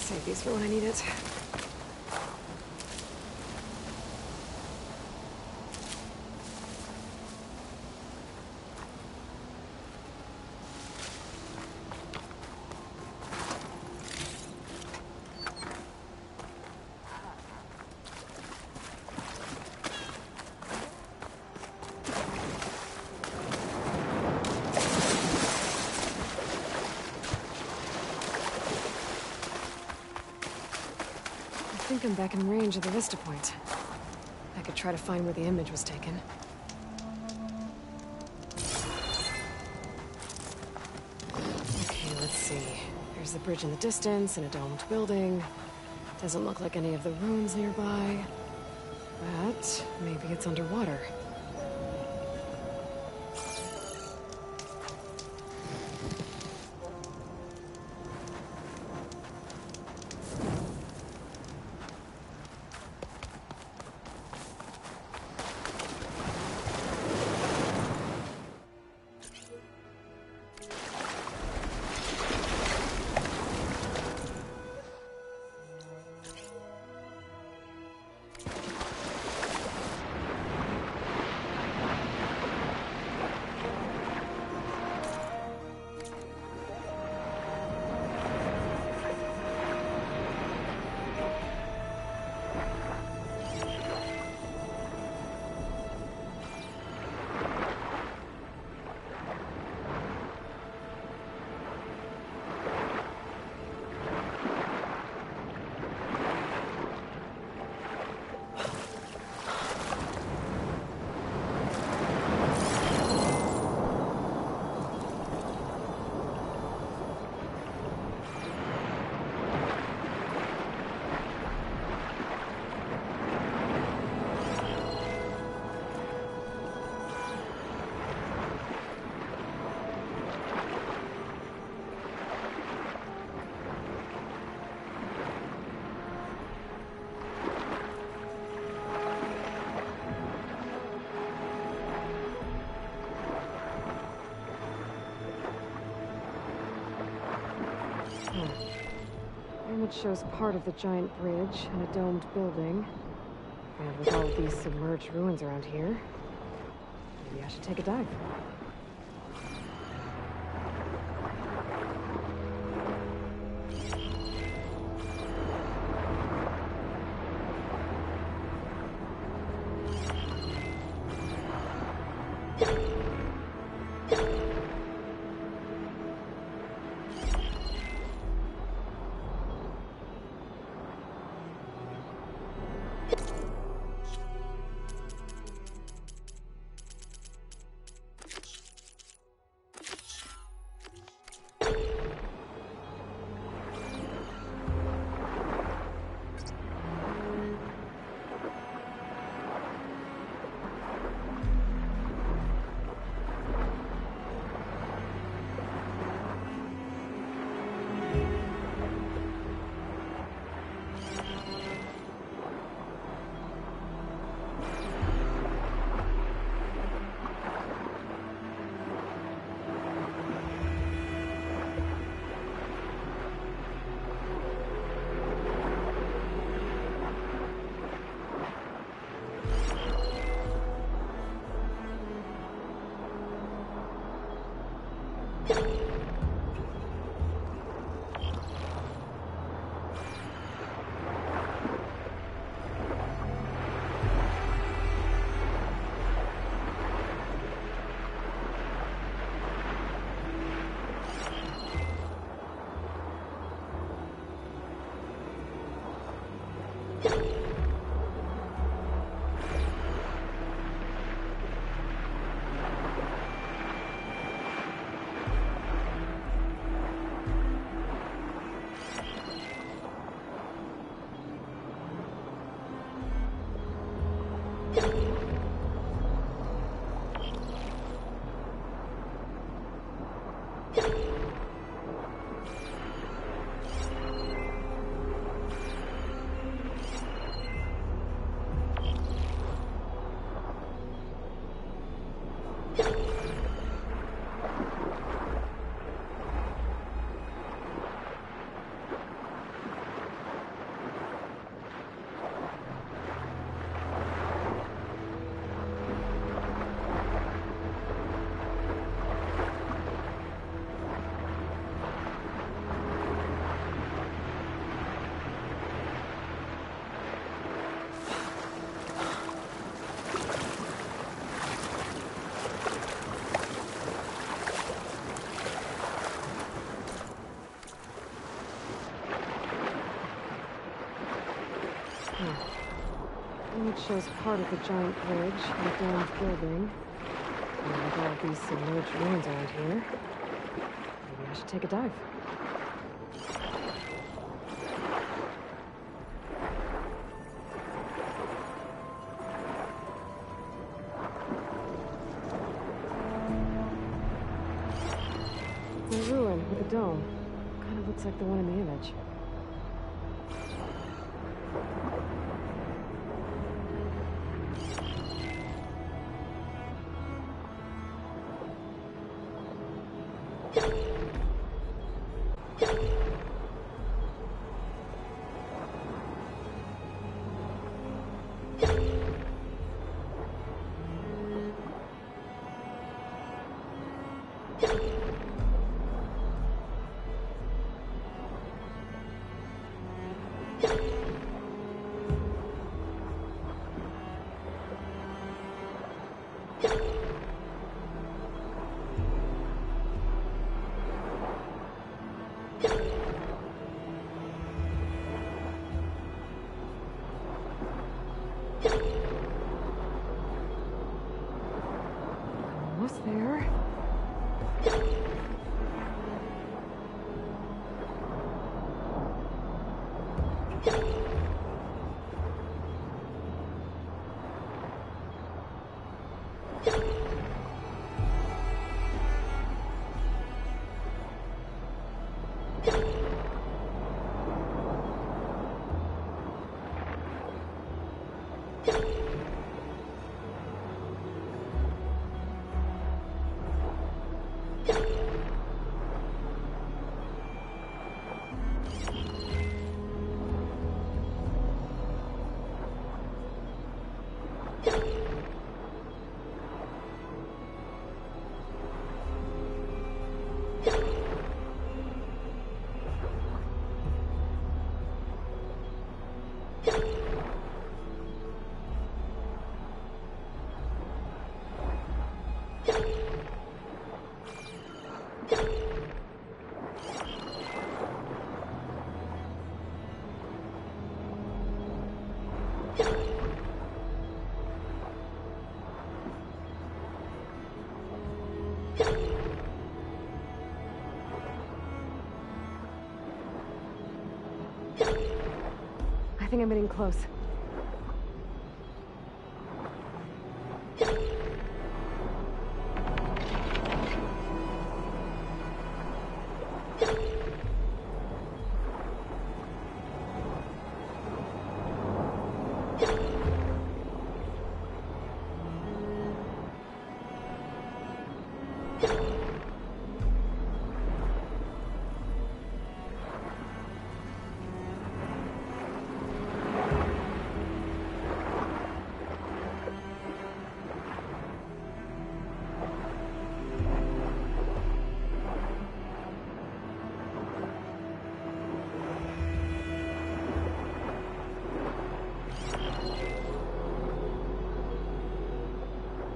Save these for when I need it. I think I'm back in range of the Vista Point. I could try to find where the image was taken. Okay, let's see. There's the bridge in the distance and a domed building. Doesn't look like any of the ruins nearby. But maybe it's underwater. Image shows part of the giant bridge and a domed building. And with all of these submerged ruins around here, maybe I should take a dive. It shows part of the giant bridge and the domed building. And with all these submerged ruins around here, maybe I should take a dive. The ruin with a dome. Kind of looks like the one in the image. Almost there. I think I'm getting close.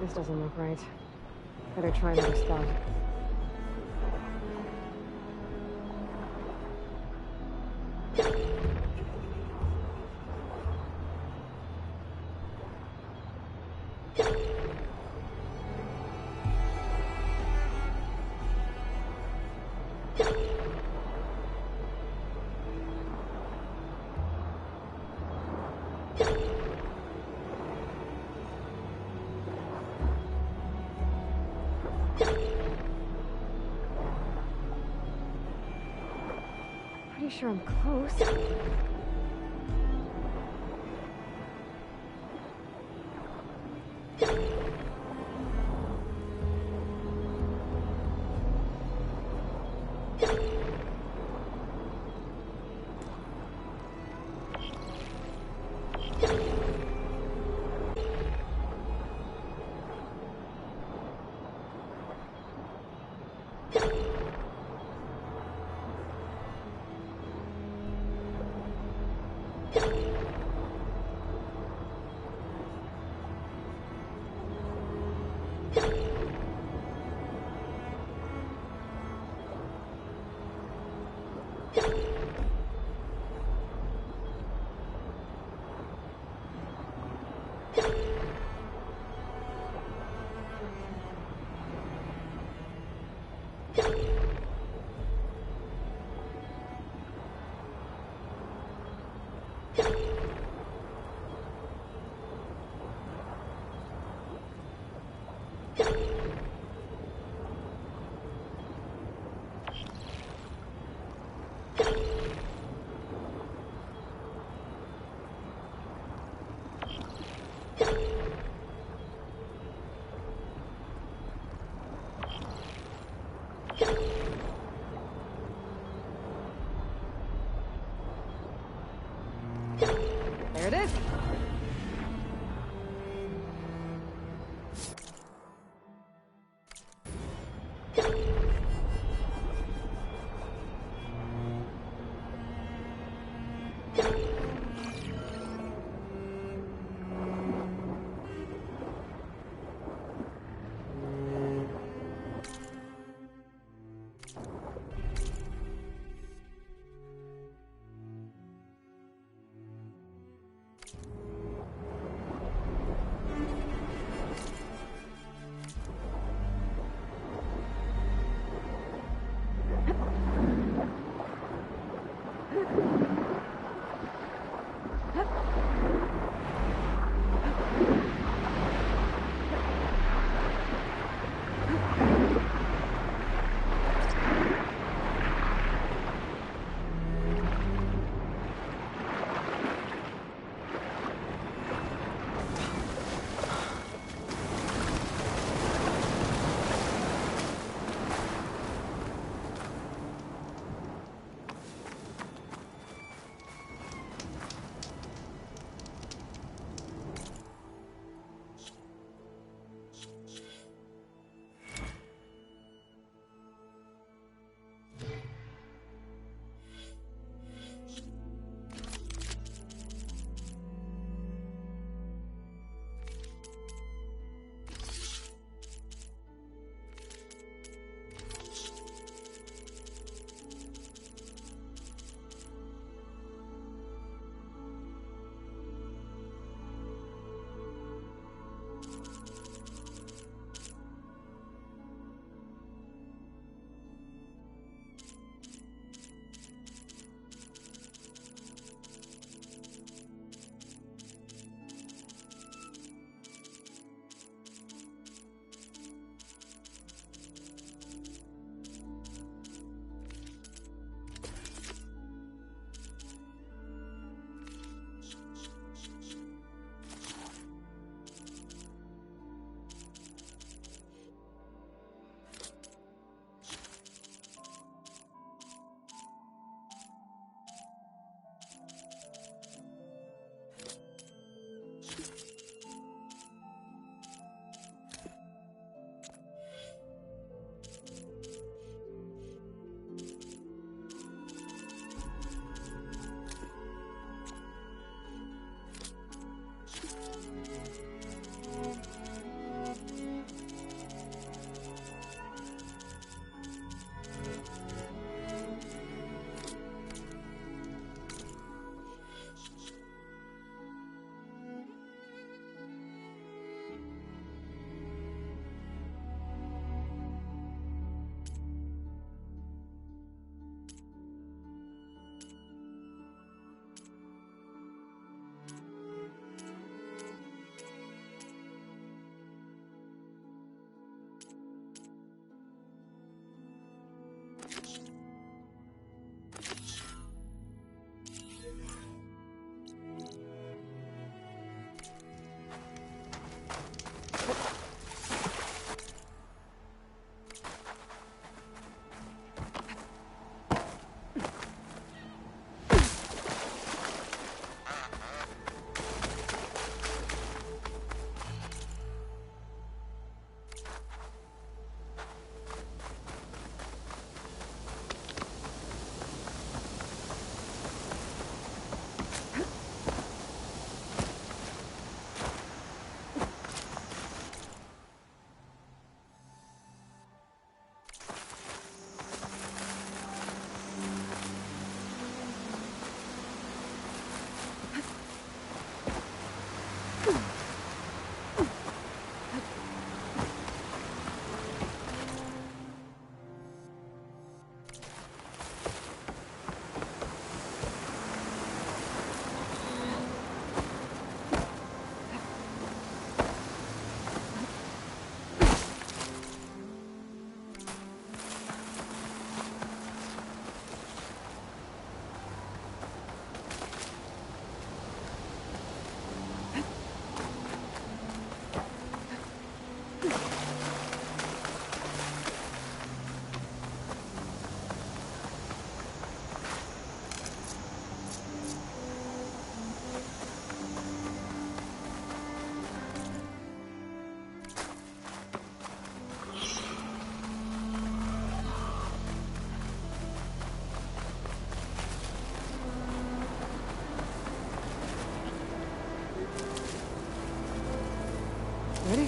This doesn't look right. Better try another spot. Pretty sure I'm close. There it is.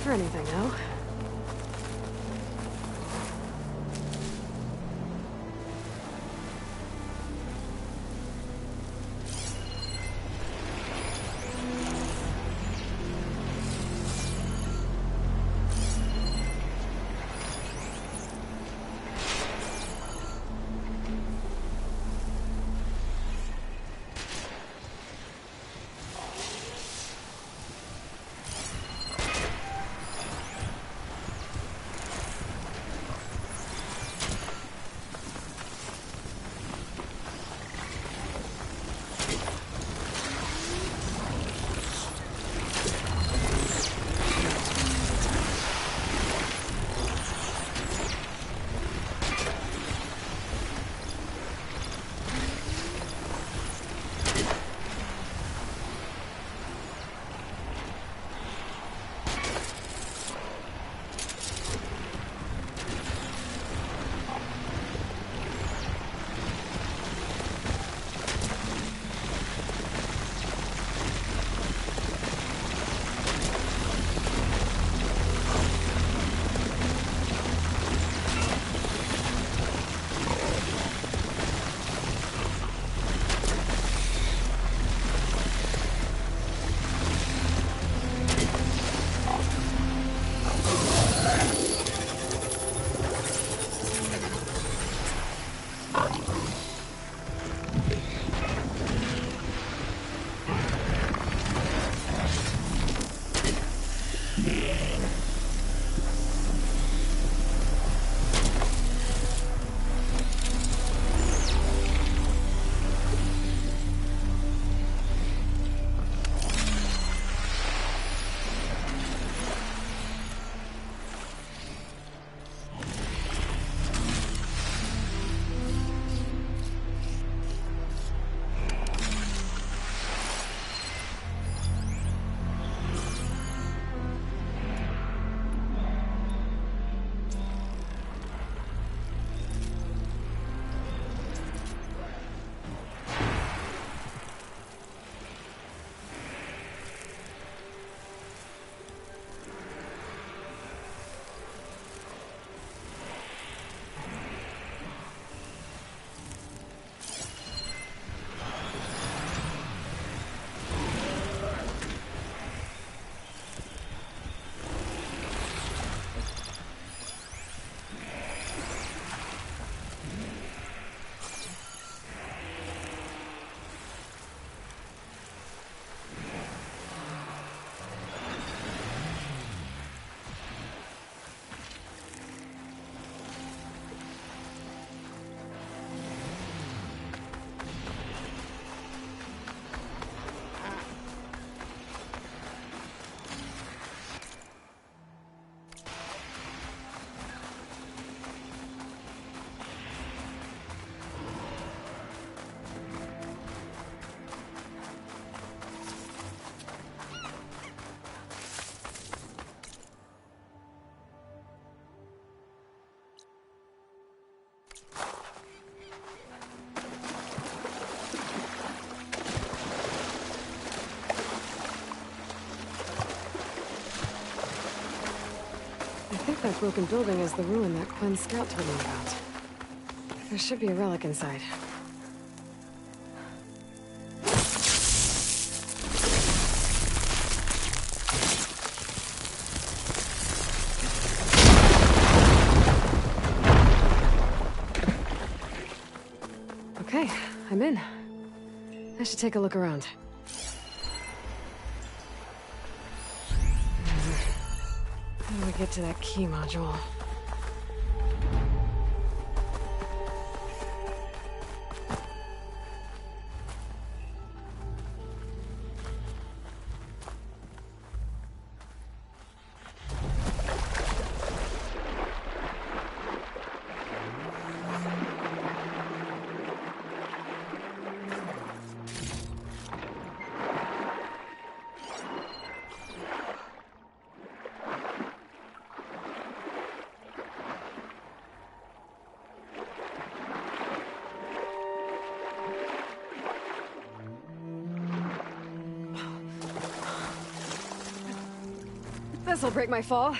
for anything, no? I think that broken building is the ruin that Quinn's scout told me about. There should be a relic inside. Okay, I'm in. I should take a look around. How do we get to that key module? This'll break my fall.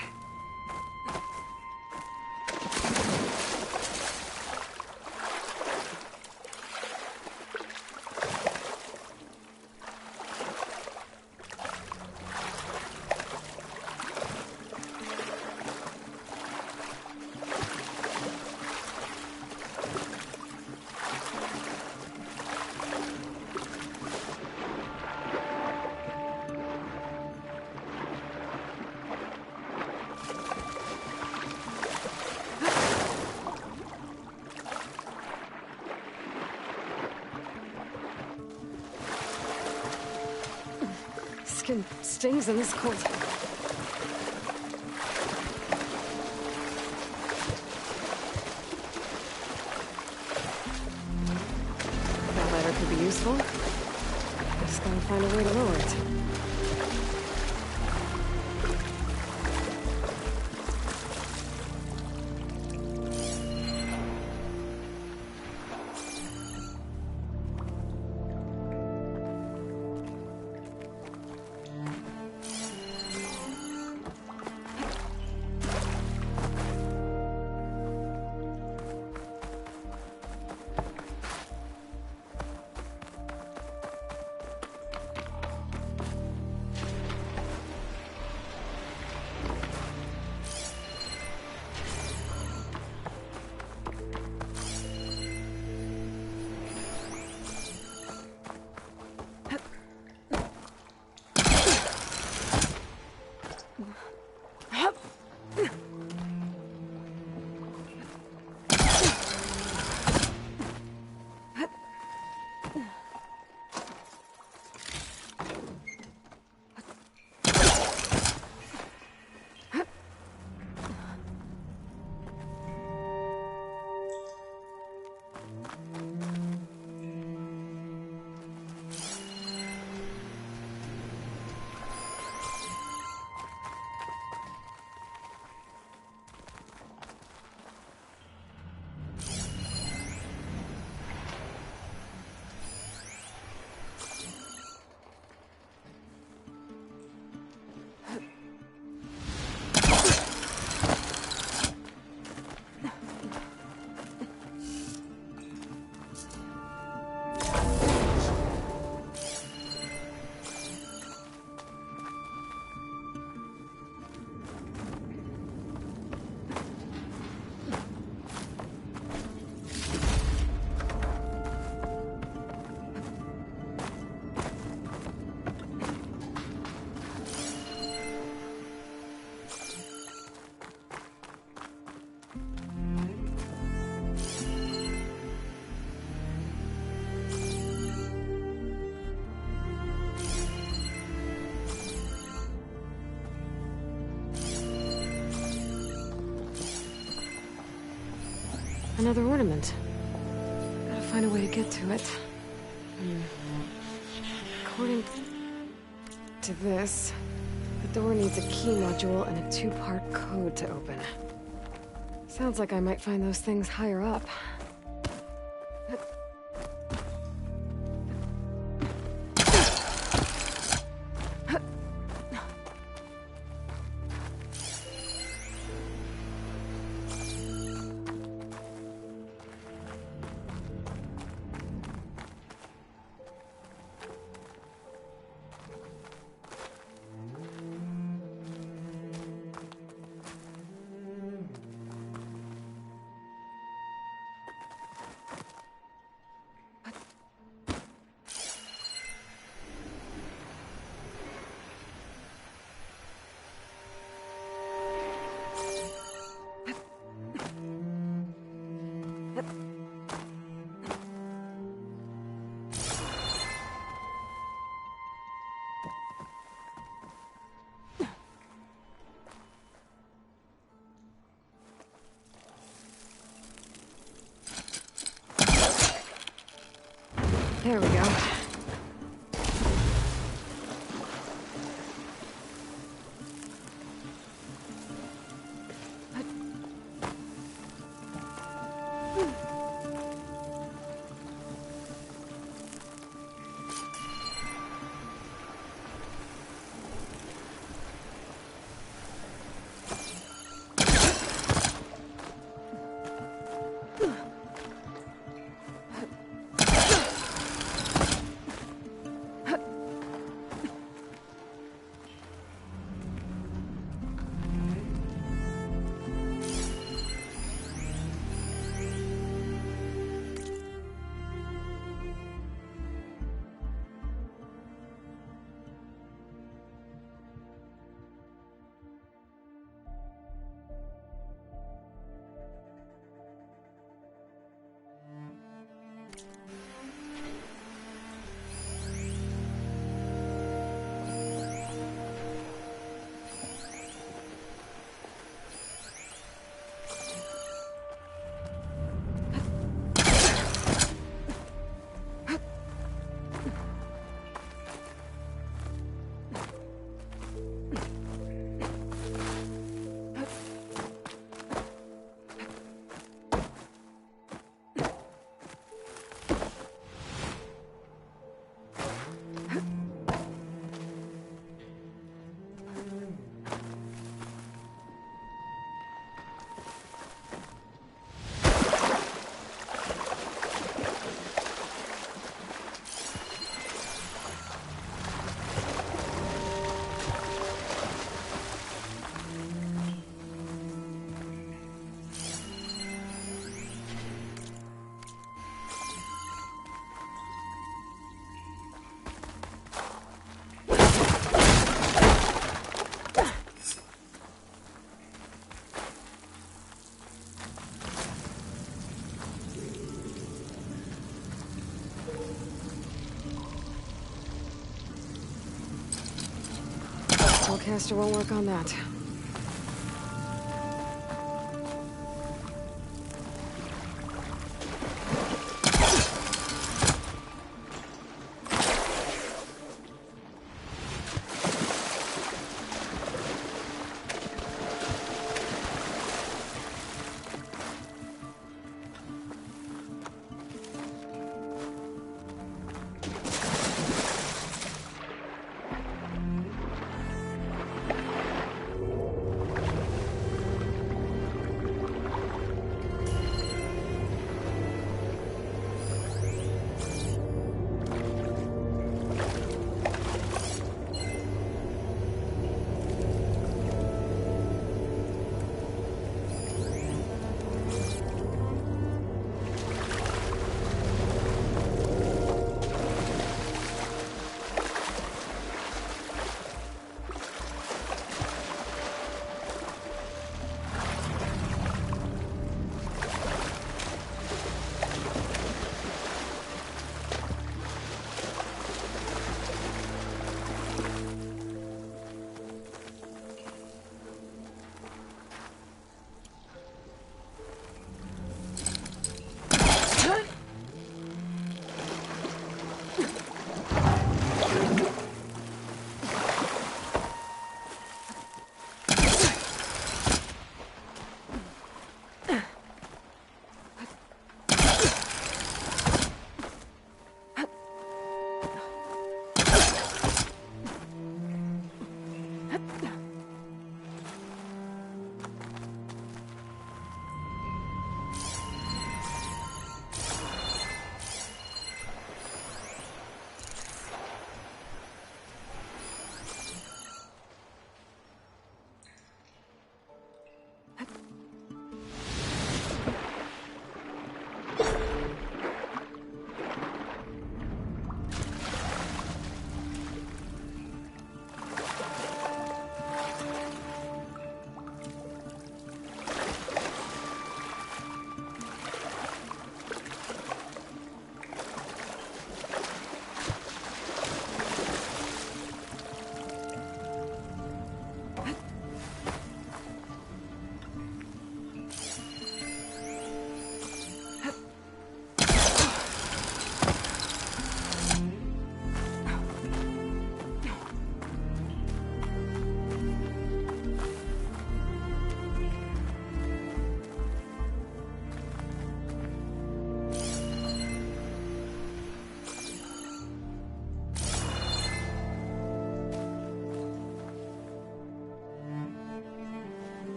Skin stings in this cold. That ladder could be useful. I just gotta find a way to lower it. Another ornament. Gotta find a way to get to it. According to this, the door needs a key module and a two-part code to open. Sounds like I might find those things higher up. There we go. Spellcaster won't work on that.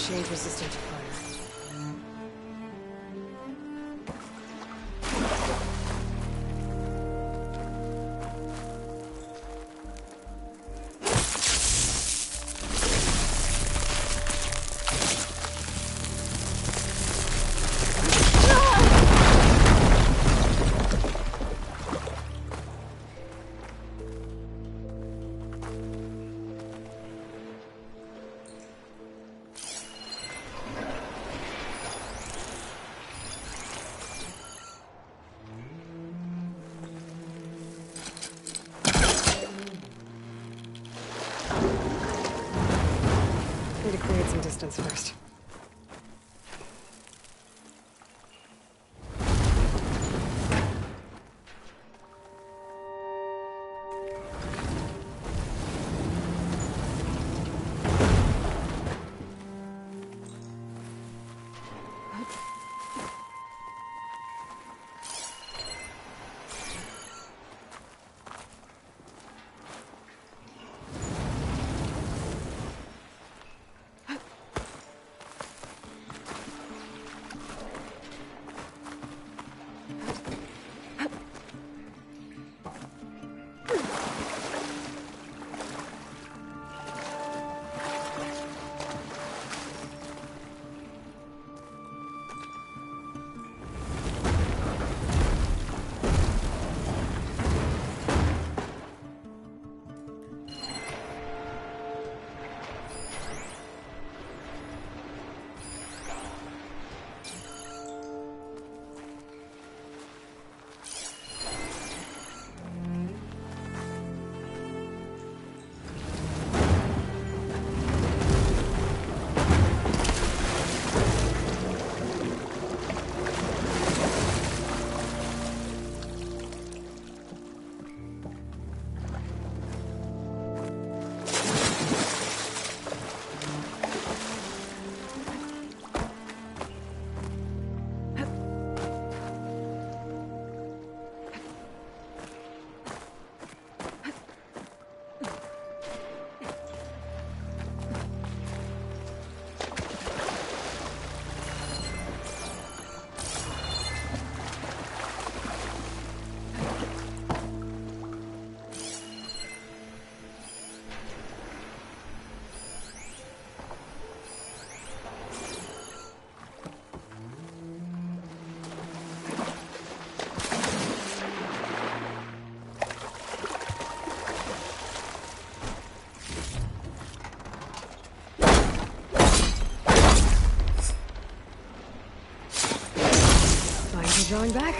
shade resistant to fire. Need to create some distance first. Drawing back.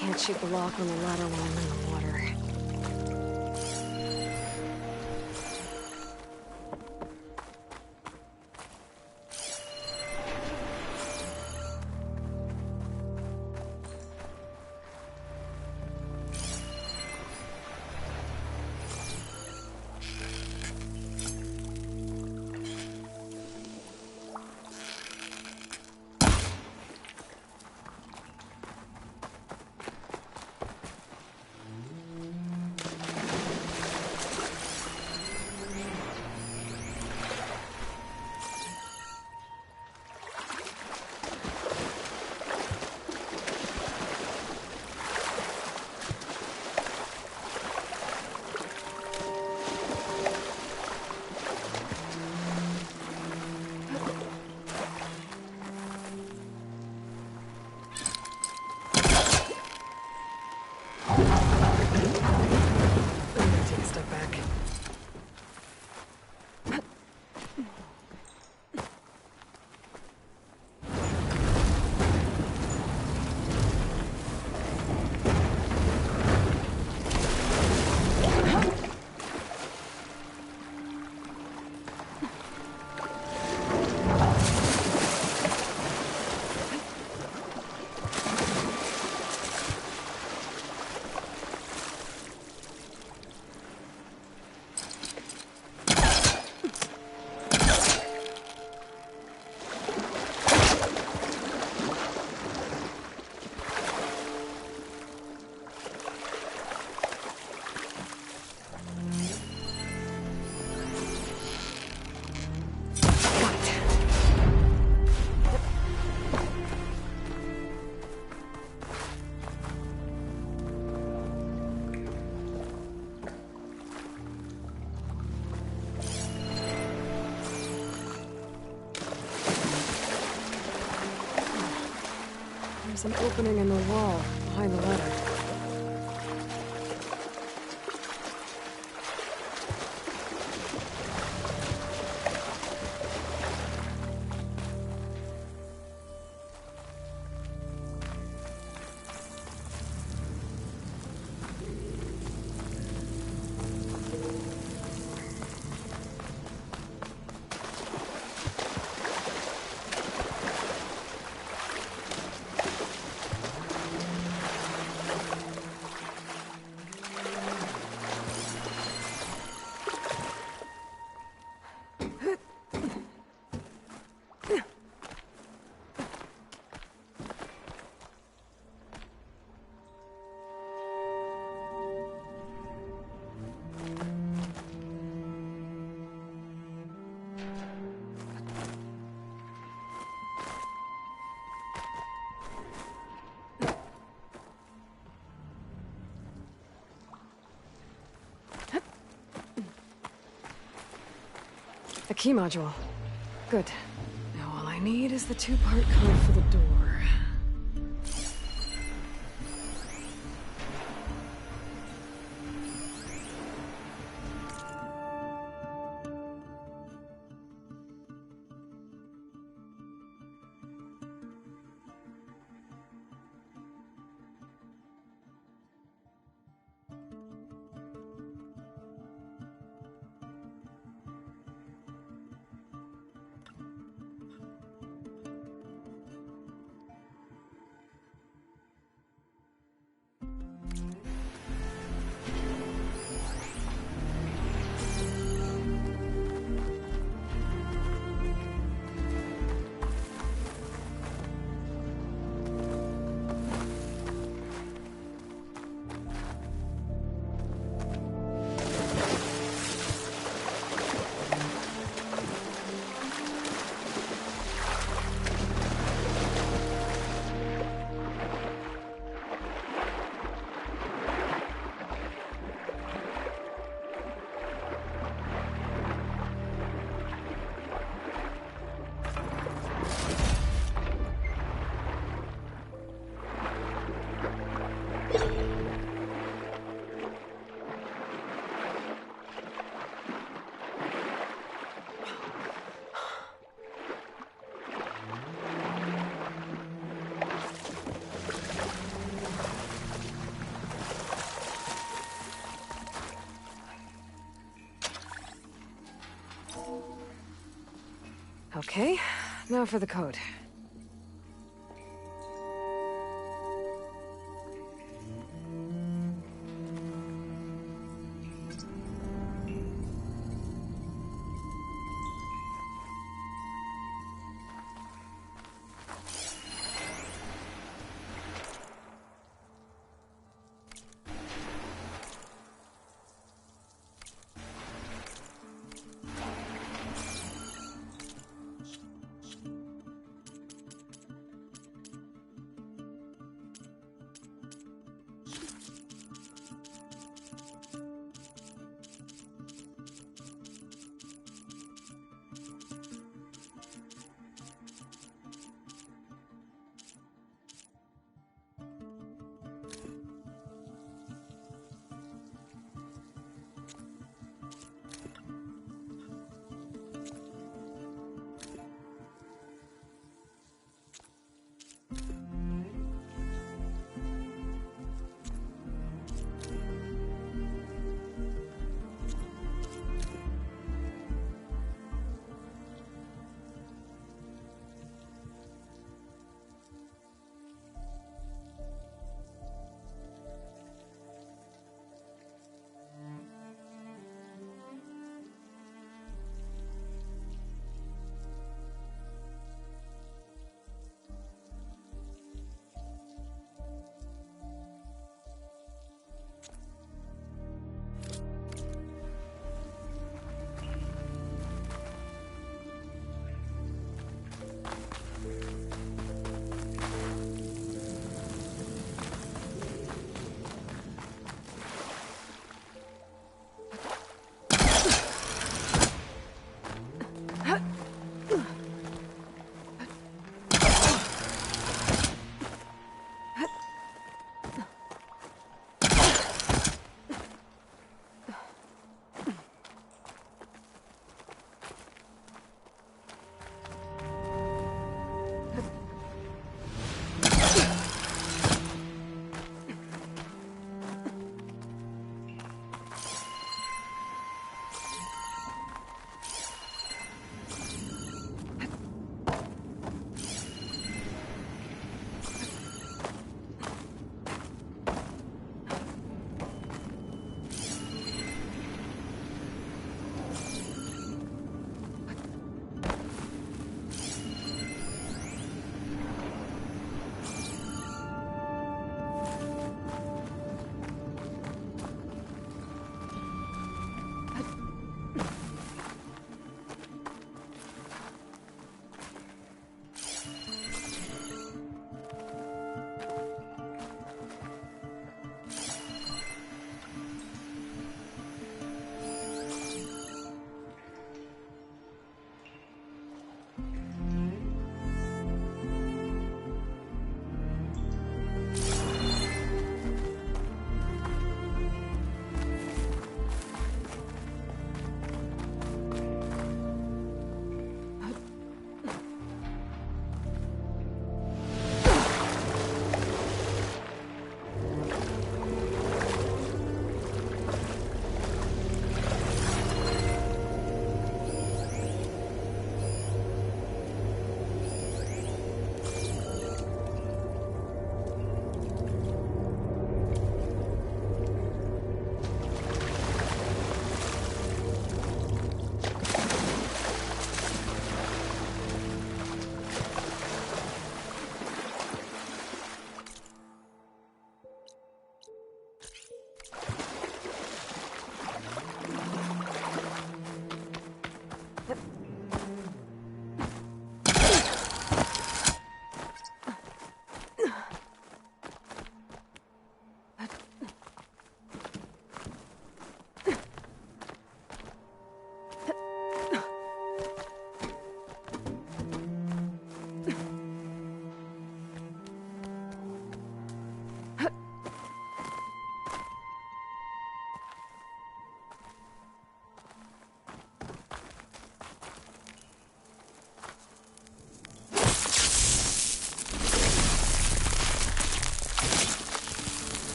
Can't shoot the lock on the ladder while I'm in the water. There's an opening in the wall behind the letter. The key module. Good. Now all I need is the two-part code for the door. Okay, now for the code.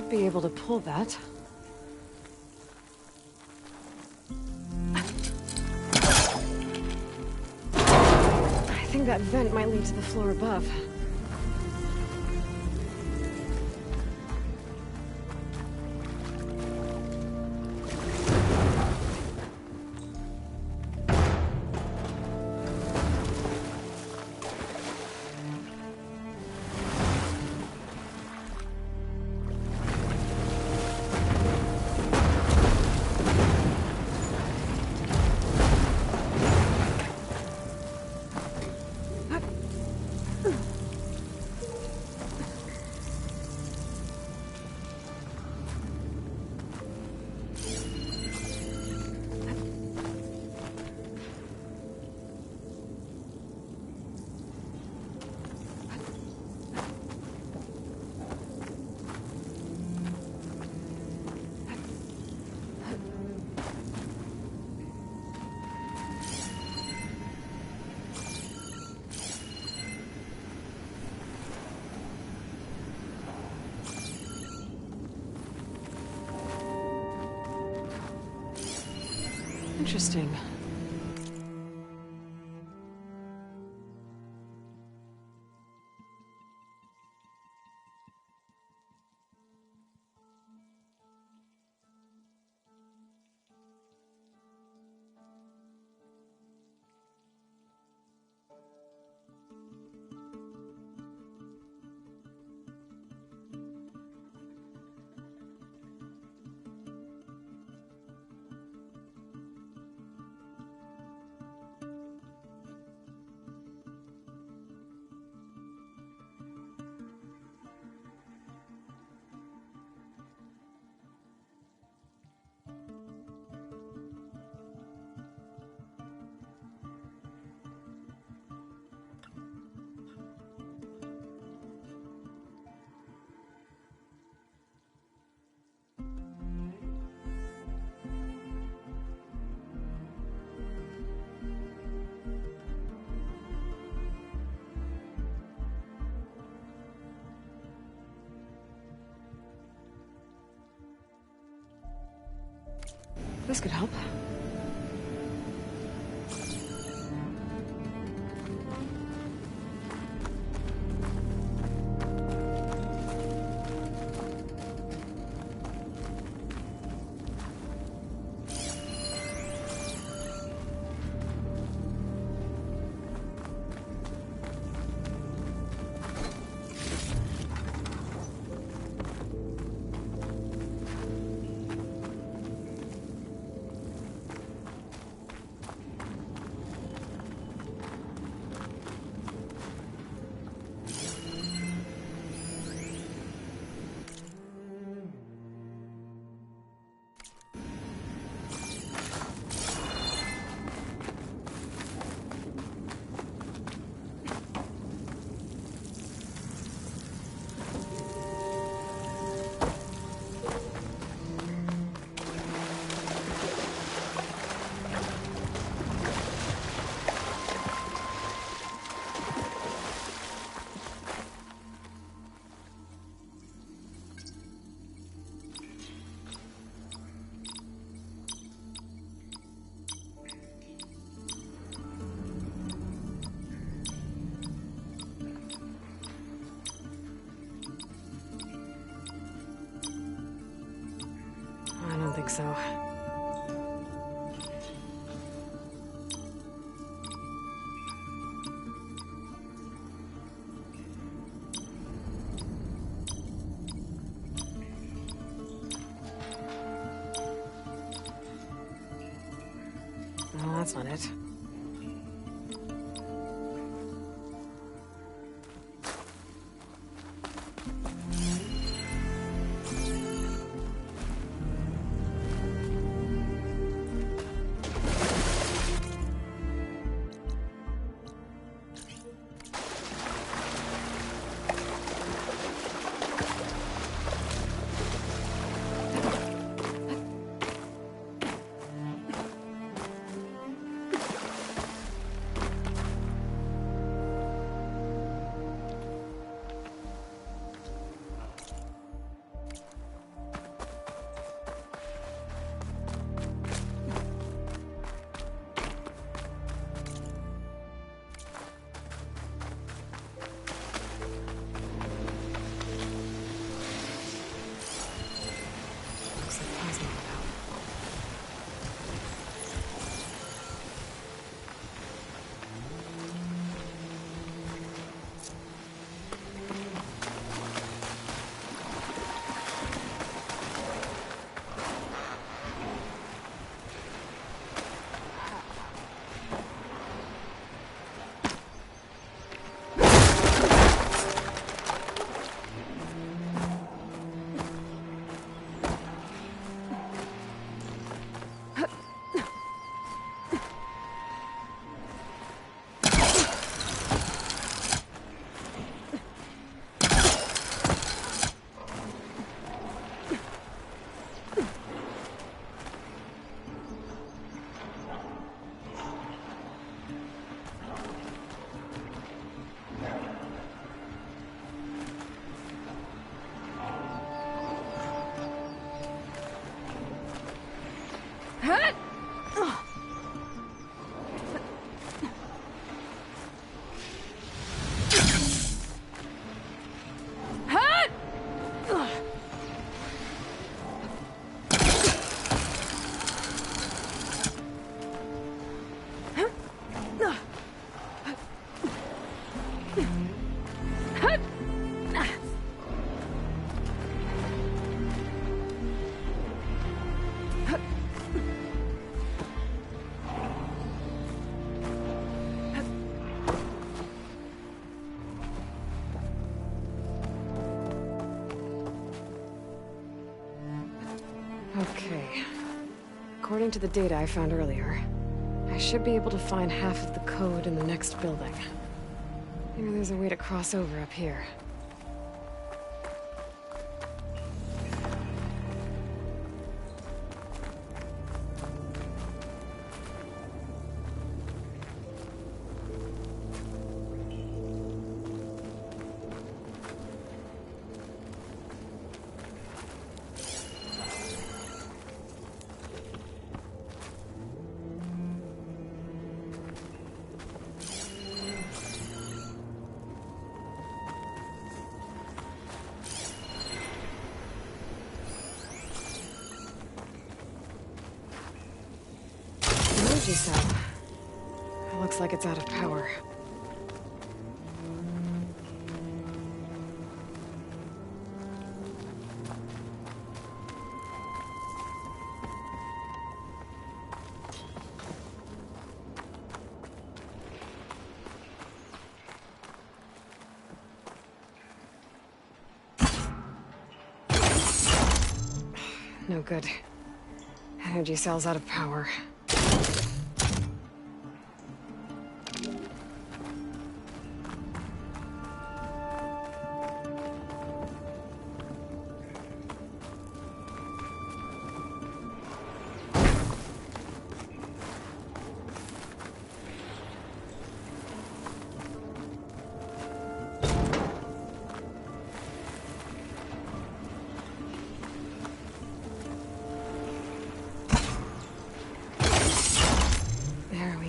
should be able to pull that. I think that vent might lead to the floor above. Interesting. This could help. I don't think so. No, that's not it. Okay. According to the data I found earlier, I should be able to find half of the code in the next building. Maybe there's a way to cross over up here. Energy cell. It looks like it's out of power. No good. Energy cell's out of power.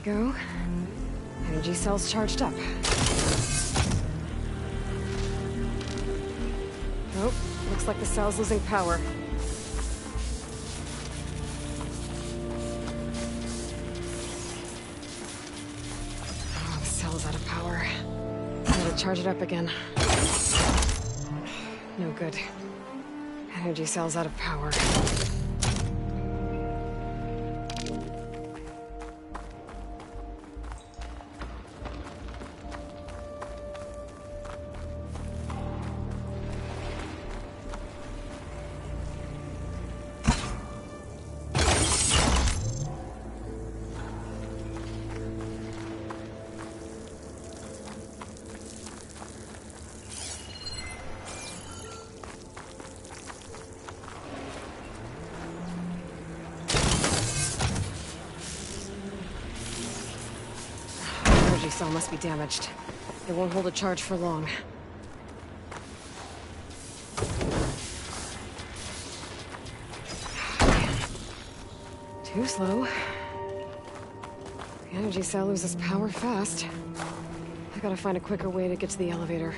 Go. Energy cell's charged up. Nope. Looks like the cell's losing power. Oh, the cell's out of power. Gotta charge it up again. No good. Energy cell's out of power. Cell must be damaged. It won't hold a charge for long. Too slow. The energy cell loses power fast. I gotta find a quicker way to get to the elevator.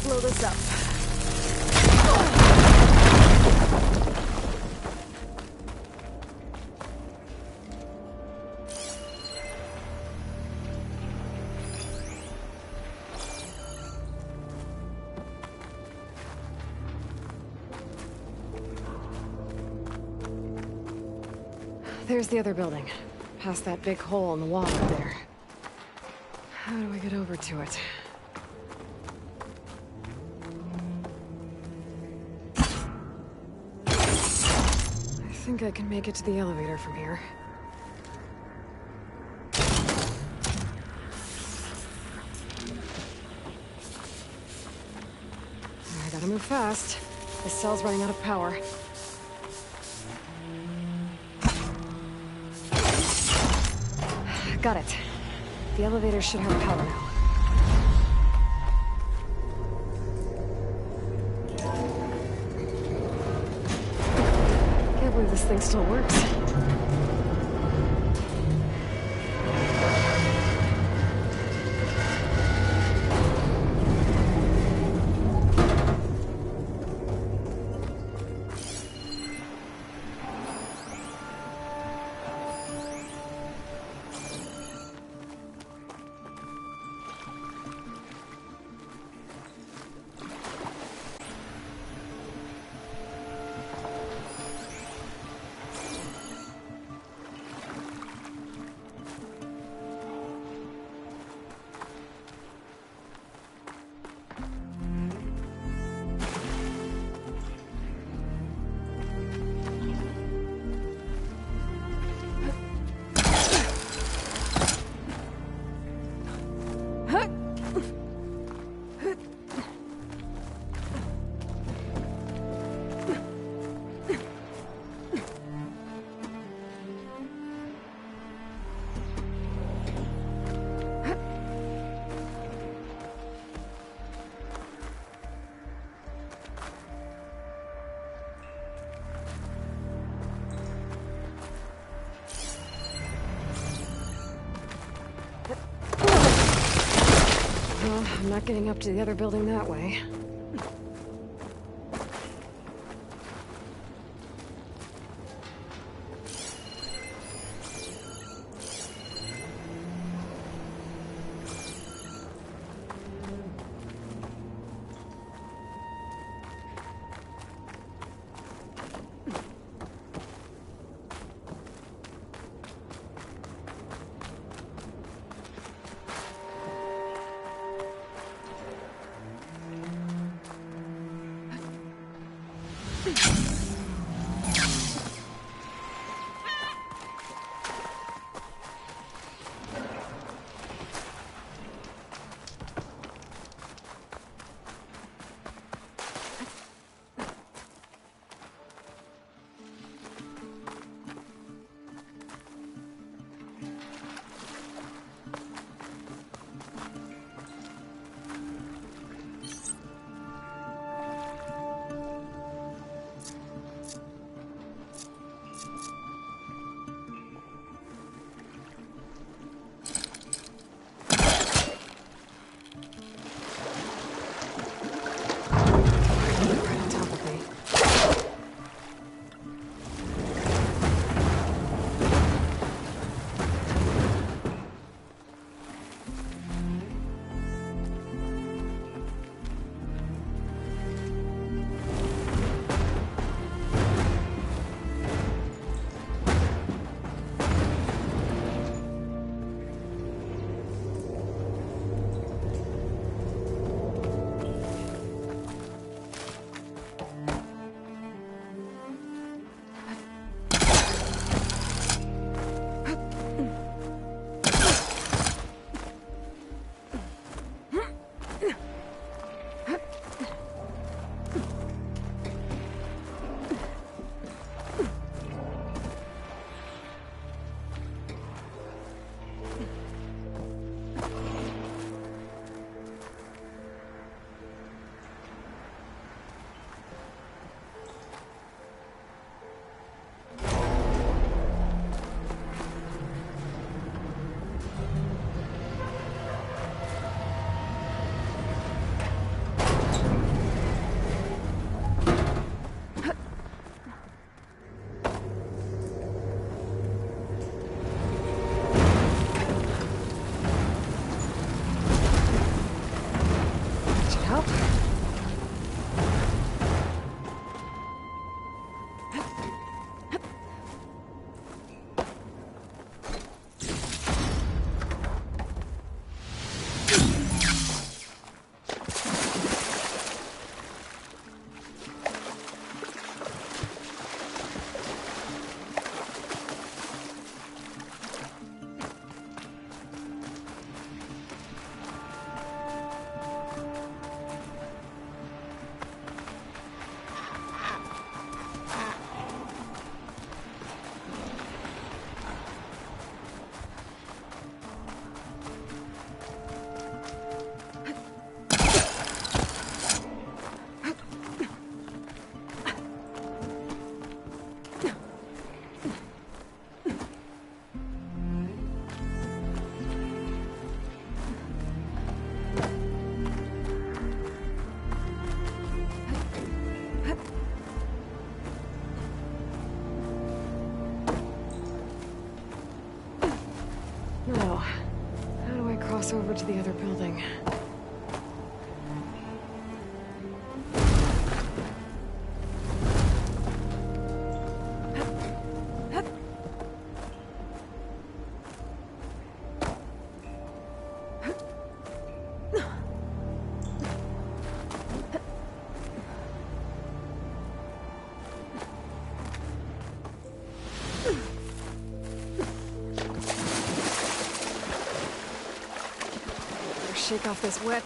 blow this up. There's the other building. Past that big hole in the wall up there. How do I get over to it? I think I can make it to the elevator from here. I gotta move fast. This cell's running out of power. Got it. The elevator should have power now. Can't believe this thing still works. Well, I'm not getting up to the other building that way. Now, how do I cross over to the other building? Shake off this wet.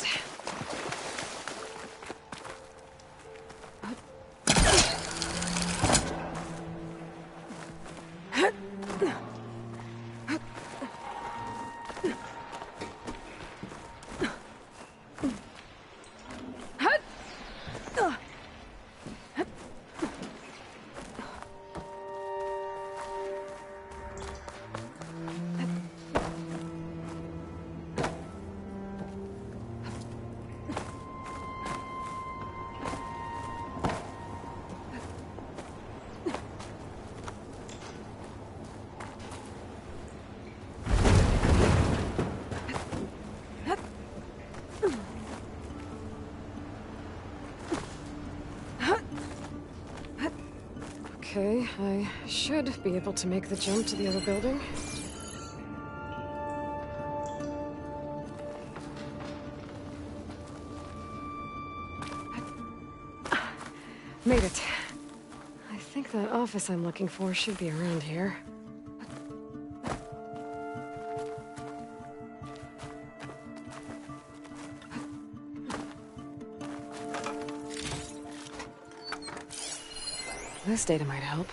Okay, I should be able to make the jump to the other building. Made it. I think that office I'm looking for should be around here. This data might help.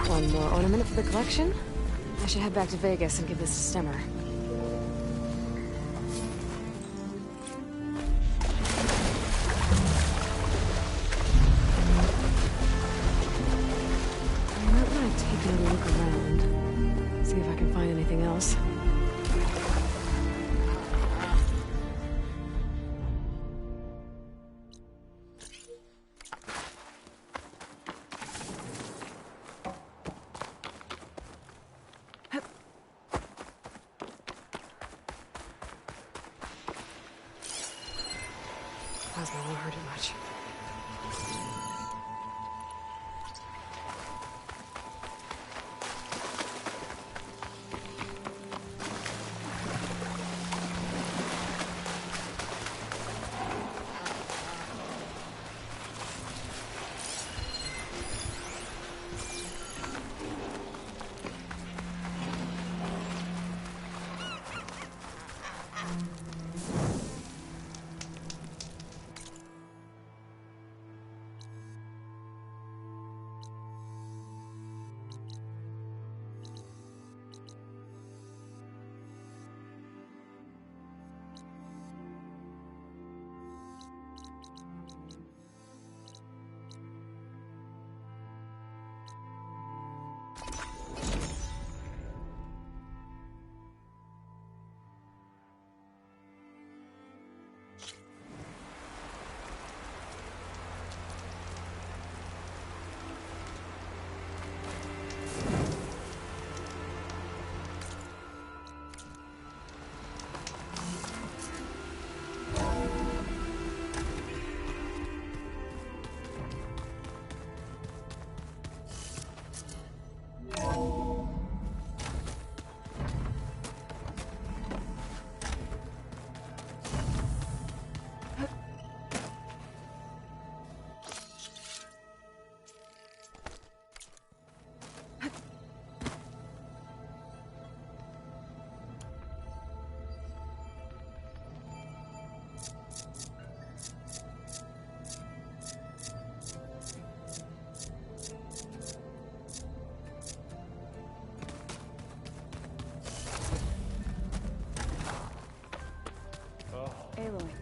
One more ornament for the collection? I should head back to Vegas and give this to Stemmer. I might want to take another look around. See if I can find anything else. Plasma won't hurt it much.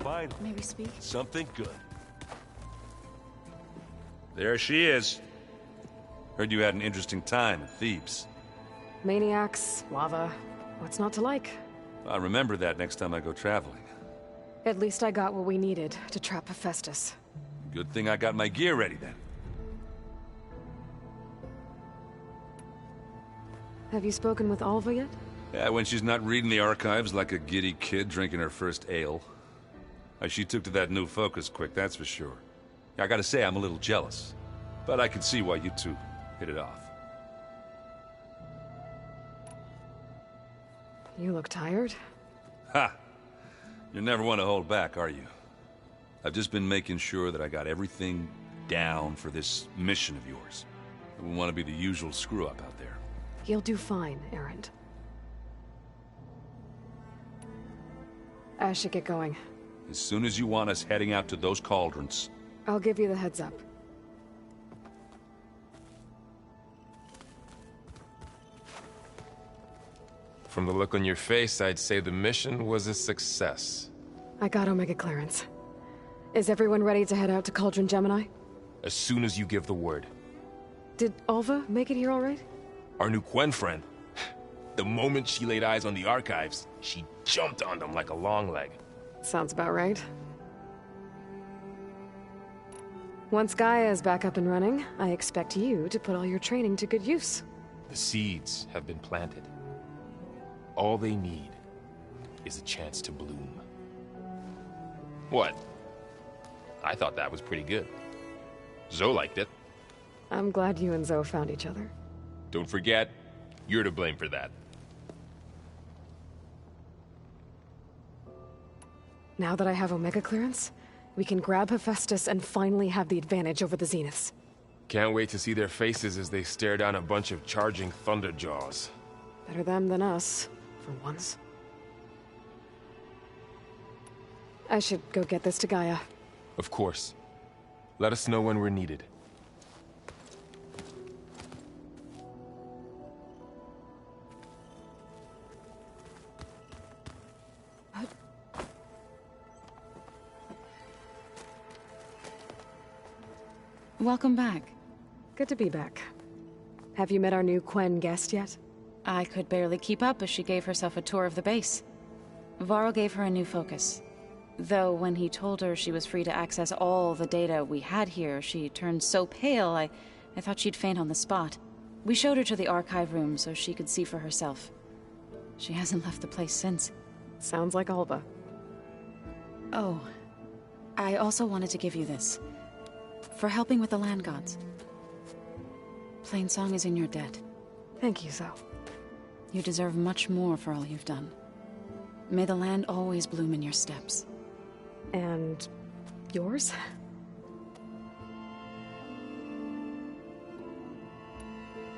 Finally. May we speak? Something good. There she is. Heard you had an interesting time in Thebes. Maniacs, lava. What's not to like? I'll remember that next time I go traveling. At least I got what we needed to trap Hephaestus. Good thing I got my gear ready then. Have you spoken with Alva yet? Yeah, when she's not reading the archives like a giddy kid drinking her first ale. She took to that new focus quick, that's for sure. I gotta say, I'm a little jealous. But I can see why you two hit it off. You look tired. Ha! You never want to hold back, are you? I've just been making sure that I got everything down for this mission of yours. I wouldn't want to be the usual screw-up out there. You'll do fine, Erend. I should get going. As soon as you want us heading out to those cauldrons. I'll give you the heads up. From the look on your face, I'd say the mission was a success. I got Omega clearance. Is everyone ready to head out to Cauldron Gemini? As soon as you give the word. Did Alva make it here all right? Our new Quen friend. The moment she laid eyes on the archives, she jumped on them like a long leg. Sounds about right. Once Gaia is back up and running, I expect you to put all your training to good use. The seeds have been planted. All they need is a chance to bloom. What? I thought that was pretty good. Zoe liked it. I'm glad you and Zoe found each other. Don't forget, you're to blame for that. Now that I have Omega clearance, we can grab Hephaestus and finally have the advantage over the Zeniths. Can't wait to see their faces as they stare down a bunch of charging Thunderjaws. Better them than us, for once. I should go get this to Gaia. Of course. Let us know when we're needed. Welcome back. Good to be back. Have you met our new Quen guest yet? I could barely keep up as she gave herself a tour of the base. Varl gave her a new focus. Though when he told her she was free to access all the data we had here, she turned so pale I thought she'd faint on the spot. We showed her to the archive room so she could see for herself. She hasn't left the place since. Sounds like Alva. Oh, I also wanted to give you this. For helping with the land gods. Plainsong is in your debt. Thank you, Zoe. You deserve much more for all you've done. May the land always bloom in your steps. And yours?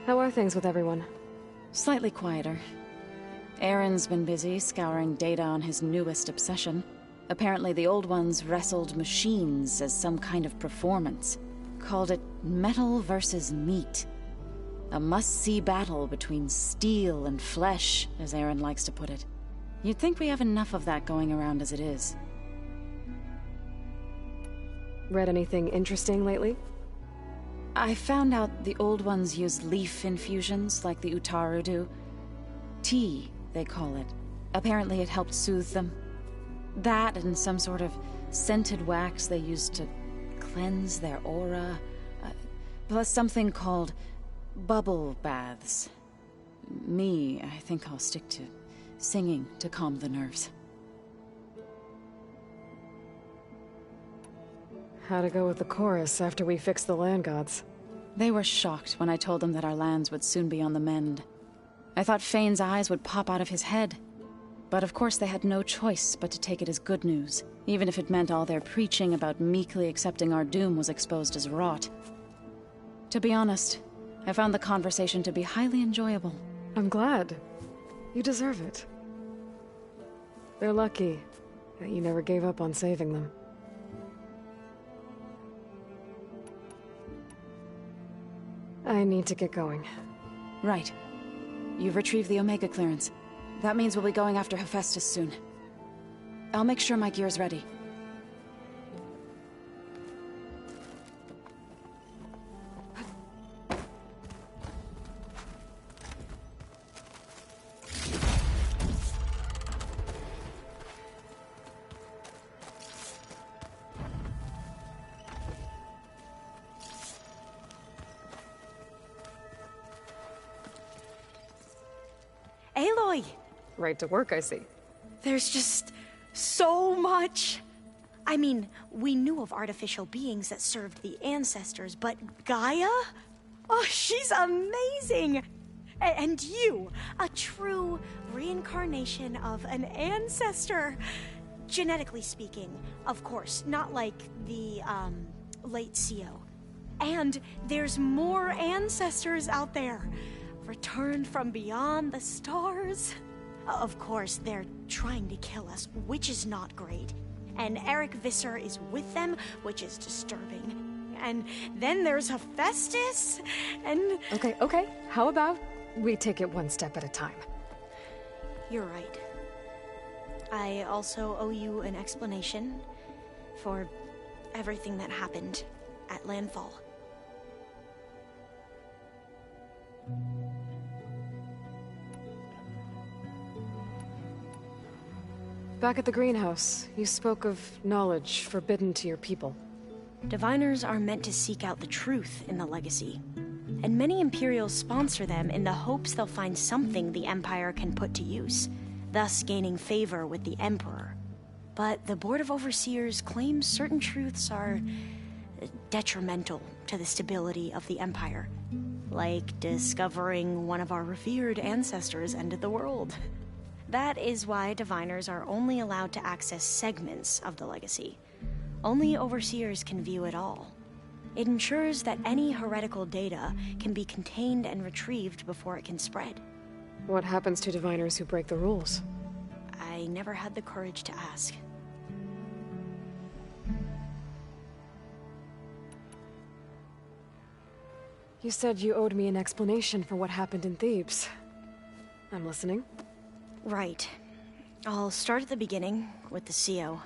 How are things with everyone? Slightly quieter. Aaron's been busy scouring data on his newest obsession. Apparently the old ones wrestled machines as some kind of performance. Called it metal versus meat. A must-see battle between steel and flesh, as Aaron likes to put it. You'd think we have enough of that going around as it is. Read anything interesting lately? I found out the old ones use leaf infusions like the Utaru do. Tea, they call it. Apparently it helped soothe them. That and some sort of scented wax they used to cleanse their aura. Plus something called bubble baths. Me, I think I'll stick to singing to calm the nerves. How to go with the chorus after we fix the land gods? They were shocked when I told them that our lands would soon be on the mend. I thought Fane's eyes would pop out of his head. But of course they had no choice but to take it as good news, even if it meant all their preaching about meekly accepting our doom was exposed as rot. To be honest, I found the conversation to be highly enjoyable. I'm glad. You deserve it. They're lucky that you never gave up on saving them. I need to get going. Right. You've retrieved the Omega clearance. That means we'll be going after Hephaestus soon. I'll make sure my gear's ready. Aloy! Right to work, I see. There's just so much. I mean, we knew of artificial beings that served the ancestors, but Gaia? Oh, she's amazing! And you, a true reincarnation of an ancestor. Genetically speaking, of course, not like the, late CO. And there's more ancestors out there, returned from beyond the stars. Of course, they're trying to kill us, which is not great. And Eric Visser is with them, which is disturbing. And then there's Hephaestus, and... Okay. How about we take it one step at a time? You're right. I also owe you an explanation for everything that happened at Landfall. Back at the greenhouse, you spoke of knowledge forbidden to your people. Diviners are meant to seek out the truth in the Legacy, and many Imperials sponsor them in the hopes they'll find something the Empire can put to use, thus gaining favor with the Emperor. But the Board of Overseers claims certain truths are detrimental to the stability of the Empire, like discovering one of our revered ancestors ended the world. That is why Diviners are only allowed to access segments of the Legacy. Only Overseers can view it all. It ensures that any heretical data can be contained and retrieved before it can spread. What happens to Diviners who break the rules? I never had the courage to ask. You said you owed me an explanation for what happened in Thebes. I'm listening. Right. I'll start at the beginning, with the CO.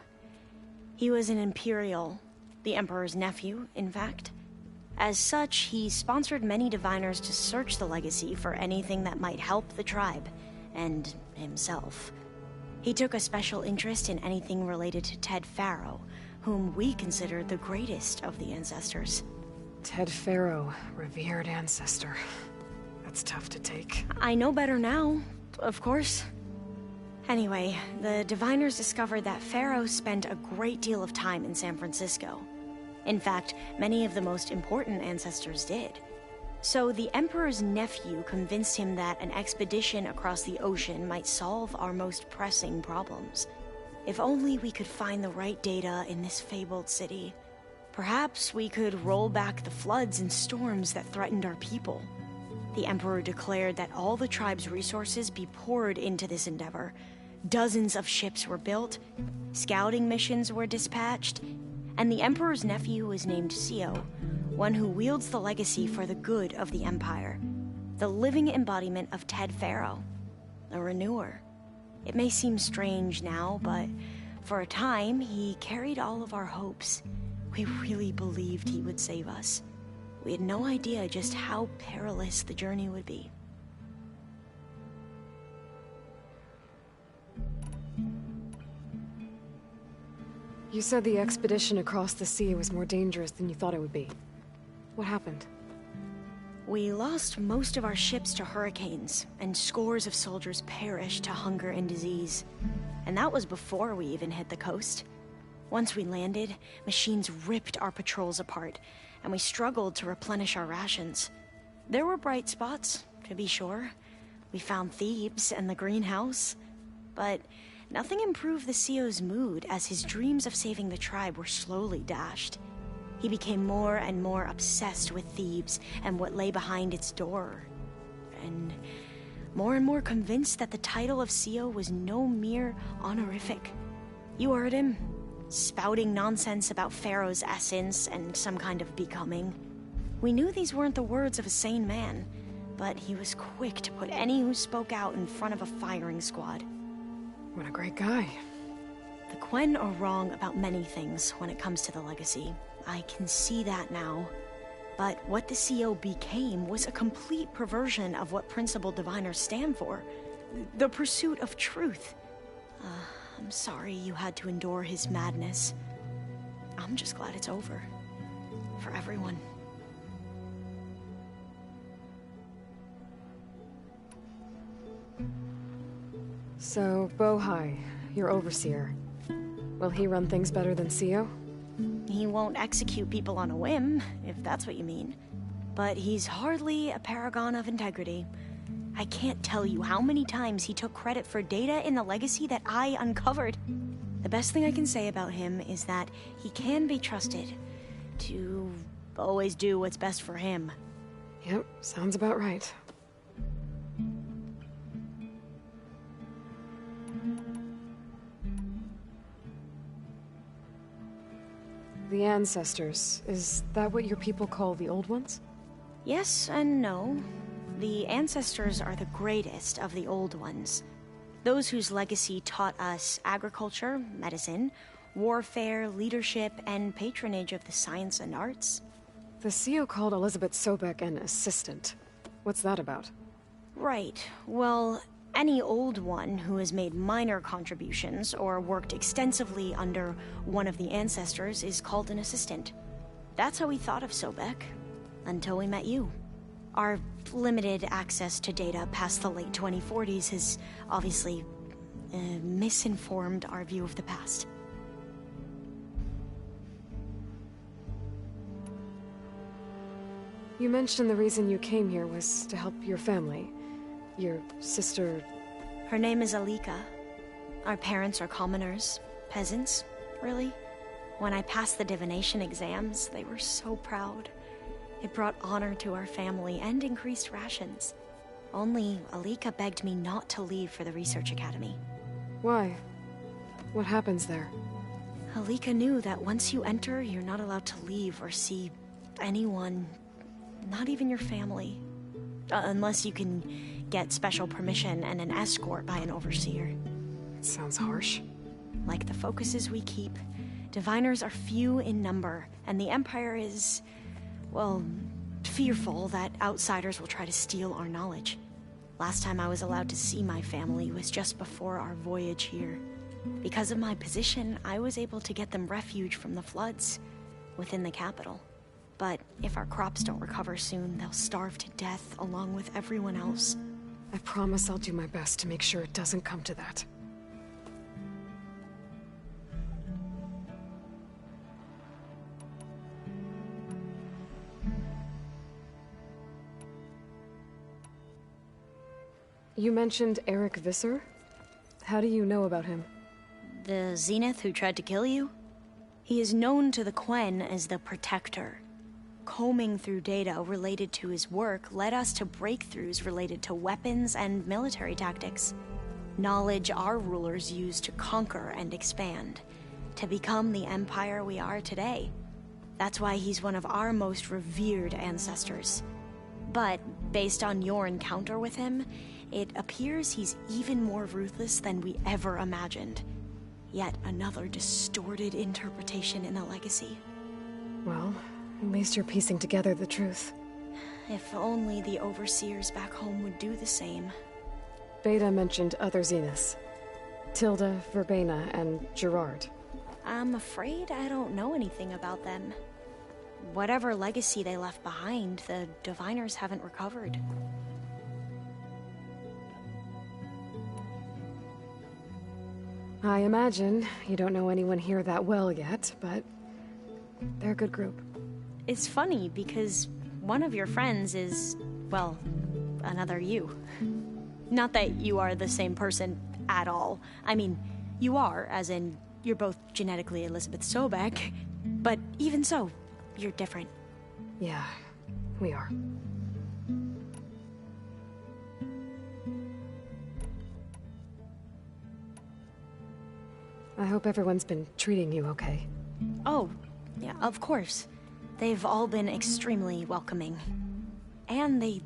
He was an Imperial, the Emperor's nephew, in fact. As such, he sponsored many Diviners to search the Legacy for anything that might help the tribe, and himself. He took a special interest in anything related to Ted Faro, whom we consider the greatest of the ancestors. Ted Faro, revered ancestor. That's tough to take. I know better now, of course. Anyway, the Diviners discovered that Faro spent a great deal of time in San Francisco. In fact, many of the most important ancestors did. So the Emperor's nephew convinced him that an expedition across the ocean might solve our most pressing problems. If only we could find the right data in this fabled city. Perhaps we could roll back the floods and storms that threatened our people. The Emperor declared that all the tribe's resources be poured into this endeavor. Dozens of ships were built, scouting missions were dispatched, and the Emperor's nephew was named CO, one who wields the Legacy for the good of the Empire. The living embodiment of Ted Faro, a renewer. It may seem strange now, but for a time, he carried all of our hopes. We really believed he would save us. We had no idea just how perilous the journey would be. You said the expedition across the sea was more dangerous than you thought it would be. What happened? We lost most of our ships to hurricanes, and scores of soldiers perished to hunger and disease. And that was before we even hit the coast. Once we landed, machines ripped our patrols apart, and we struggled to replenish our rations. There were bright spots, to be sure. We found Thebes and the greenhouse, but nothing improved the CO's mood as his dreams of saving the tribe were slowly dashed. He became more and more obsessed with Thebes and what lay behind its door, and more convinced that the title of CO was no mere honorific. You heard him, spouting nonsense about Pharaoh's essence and some kind of becoming. We knew these weren't the words of a sane man, but he was quick to put any who spoke out in front of a firing squad. What a great guy. The Quen are wrong about many things when it comes to the Legacy. I can see that now. But what the CO became was a complete perversion of what Principal Diviners stand for. The pursuit of truth. I'm sorry you had to endure his madness. I'm just glad it's over. For everyone. So, Bohai, your overseer. Will he run things better than Sio? He won't execute people on a whim, if that's what you mean. But he's hardly a paragon of integrity. I can't tell you how many times he took credit for data in the legacy that I uncovered. The best thing I can say about him is that he can be trusted to always do what's best for him. Yep, sounds about right. The Ancestors, is that what your people call the Old Ones? Yes and no. The Ancestors are the greatest of the Old Ones. Those whose legacy taught us agriculture, medicine, warfare, leadership, and patronage of the science and arts. The CEO called Elizabeth Sobek an assistant. What's that about? Right. Well, any Old One who has made minor contributions or worked extensively under one of the Ancestors is called an assistant. That's how we thought of Sobek, until we met you. Our limited access to data past the late 2040s has obviously misinformed our view of the past. You mentioned the reason you came here was to help your family. Your sister... Her name is Alika. Our parents are commoners. Peasants, really. When I passed the divination exams, they were so proud. It brought honor to our family and increased rations. Only Alika begged me not to leave for the research academy. Why? What happens there? Alika knew that once you enter, you're not allowed to leave or see anyone, not even your family. Unless you can get special permission and an escort by an overseer. It sounds harsh. Like the focuses we keep, diviners are few in number, and the Empire is, well, fearful that outsiders will try to steal our knowledge. Last time I was allowed to see my family was just before our voyage here. Because of my position, I was able to get them refuge from the floods within the capital. But if our crops don't recover soon, they'll starve to death along with everyone else. I promise I'll do my best to make sure it doesn't come to that. You mentioned Eric Visser? How do you know about him? The Zenith who tried to kill you? He is known to the Quen as the Protector. Combing through data related to his work led us to breakthroughs related to weapons and military tactics. Knowledge our rulers used to conquer and expand, to become the empire we are today. That's why he's one of our most revered ancestors. But based on your encounter with him, it appears he's even more ruthless than we ever imagined. Yet another distorted interpretation in the legacy. Well, at least you're piecing together the truth. If only the overseers back home would do the same. Beta mentioned other Zeniths. Tilda, Verbena, and Gerard. I'm afraid I don't know anything about them. Whatever legacy they left behind, the Diviners haven't recovered. I imagine you don't know anyone here that well yet, but they're a good group. It's funny because one of your friends is, well, another you. Not that you are the same person at all. I mean, you are, as in, you're both genetically Elizabeth Sobek, but even so, you're different. Yeah, we are. I hope everyone's been treating you okay. Oh, yeah, of course. They've all been extremely welcoming. And they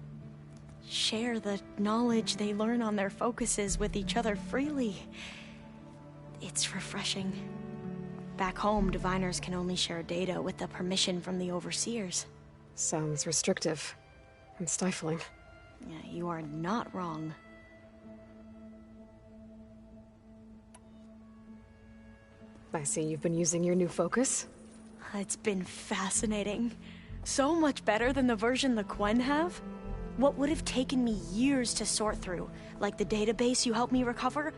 share the knowledge they learn on their focuses with each other freely. It's refreshing. Back home, Diviners can only share data with the permission from the Overseers. Sounds restrictive and stifling. Yeah, you are not wrong. I see you've been using your new focus. It's been fascinating. So much better than the version the Quen have. What would have taken me years to sort through, like the database you helped me recover,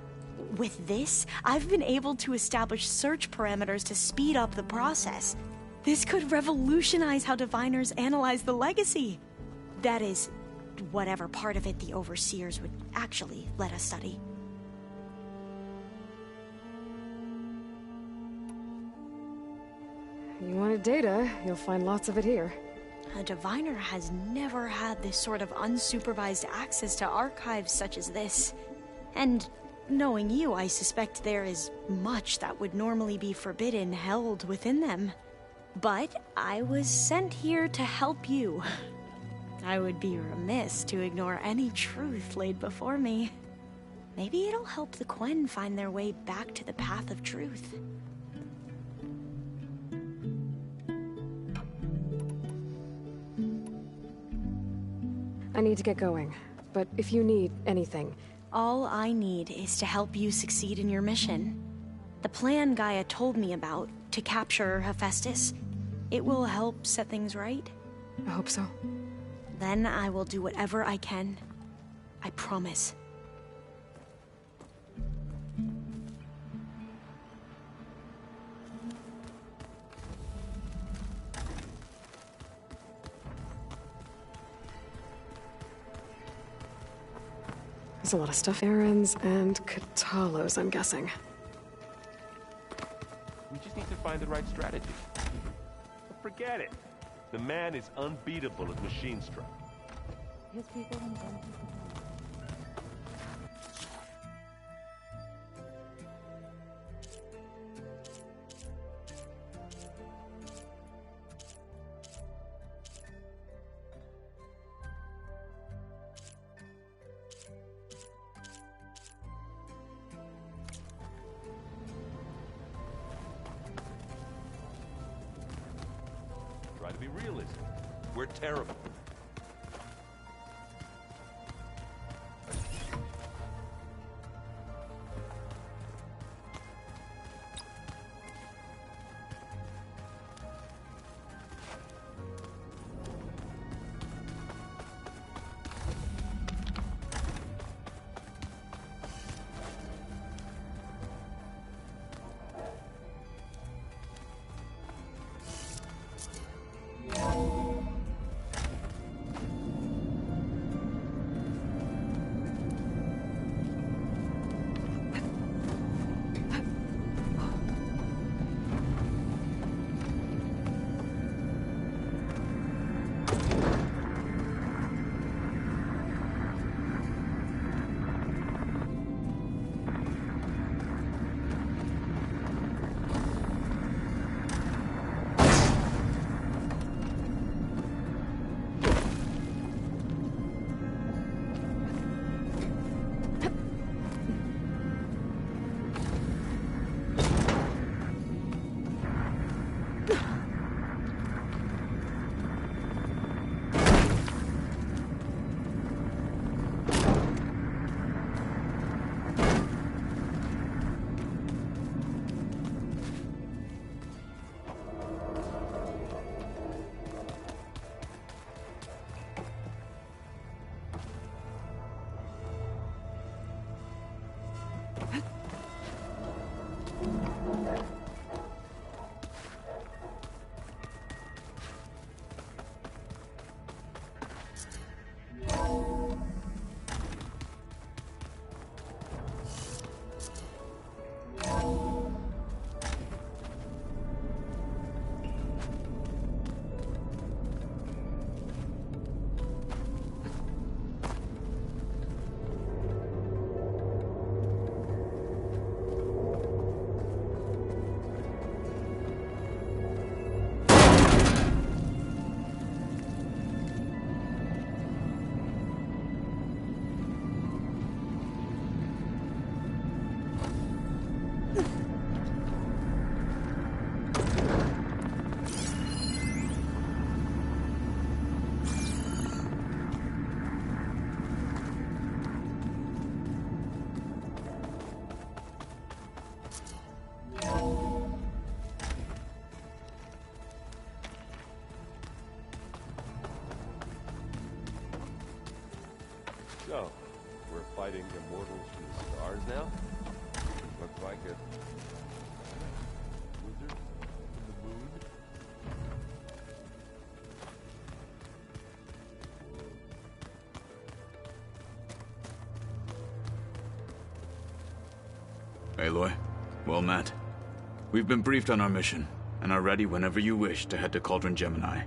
with this, I've been able to establish search parameters to speed up the process. This could revolutionize how diviners analyze the legacy. That is, whatever part of it the Overseers would actually let us study. You wanted data, you'll find lots of it here. A diviner has never had this sort of unsupervised access to archives such as this. And knowing you, I suspect there is much that would normally be forbidden held within them. But I was sent here to help you. I would be remiss to ignore any truth laid before me. Maybe it'll help the Quen find their way back to the path of truth. I need to get going, but if you need anything... All I need is to help you succeed in your mission. The plan Gaia told me about, to capture Hephaestus, it will help set things right. I hope so. Then I will do whatever I can. I promise. There's a lot of stuff. Errands and Katalos, I'm guessing. We just need to find the right strategy. But forget it. The man is unbeatable at machine strike. His people invented Try to be realistic. We're terrible. fighting immortals from the stars now? Looks like it. Wizards from the moon? Aloy, well met. We've been briefed on our mission, and are ready whenever you wish to head to Cauldron Gemini.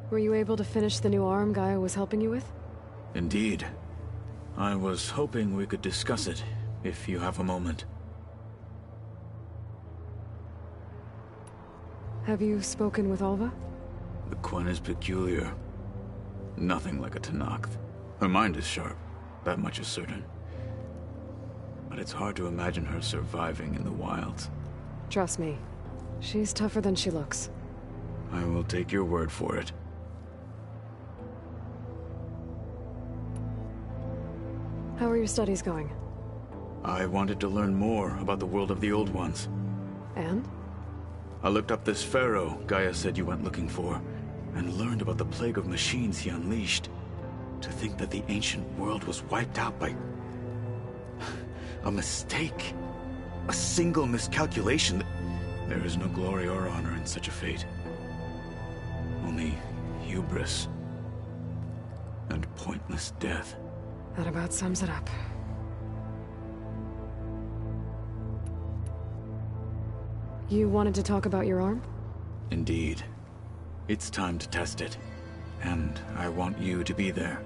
Were you able to finish the new arm Gaia was helping you with? Indeed. I was hoping we could discuss it, if you have a moment. Have you spoken with Alva? The Quen is peculiar. Nothing like a Tenakth. Her mind is sharp, that much is certain. But it's hard to imagine her surviving in the wilds. Trust me, she's tougher than she looks. I will take your word for it. How are your studies going? I wanted to learn more about the world of the Old Ones. And? I looked up this pharaoh Gaia said you went looking for, and learned about the plague of machines he unleashed. To think that the ancient world was wiped out by a mistake. A single miscalculation. There is no glory or honor in such a fate. Only hubris and pointless death. That about sums it up. You wanted to talk about your arm? Indeed. It's time to test it. And I want you to be there.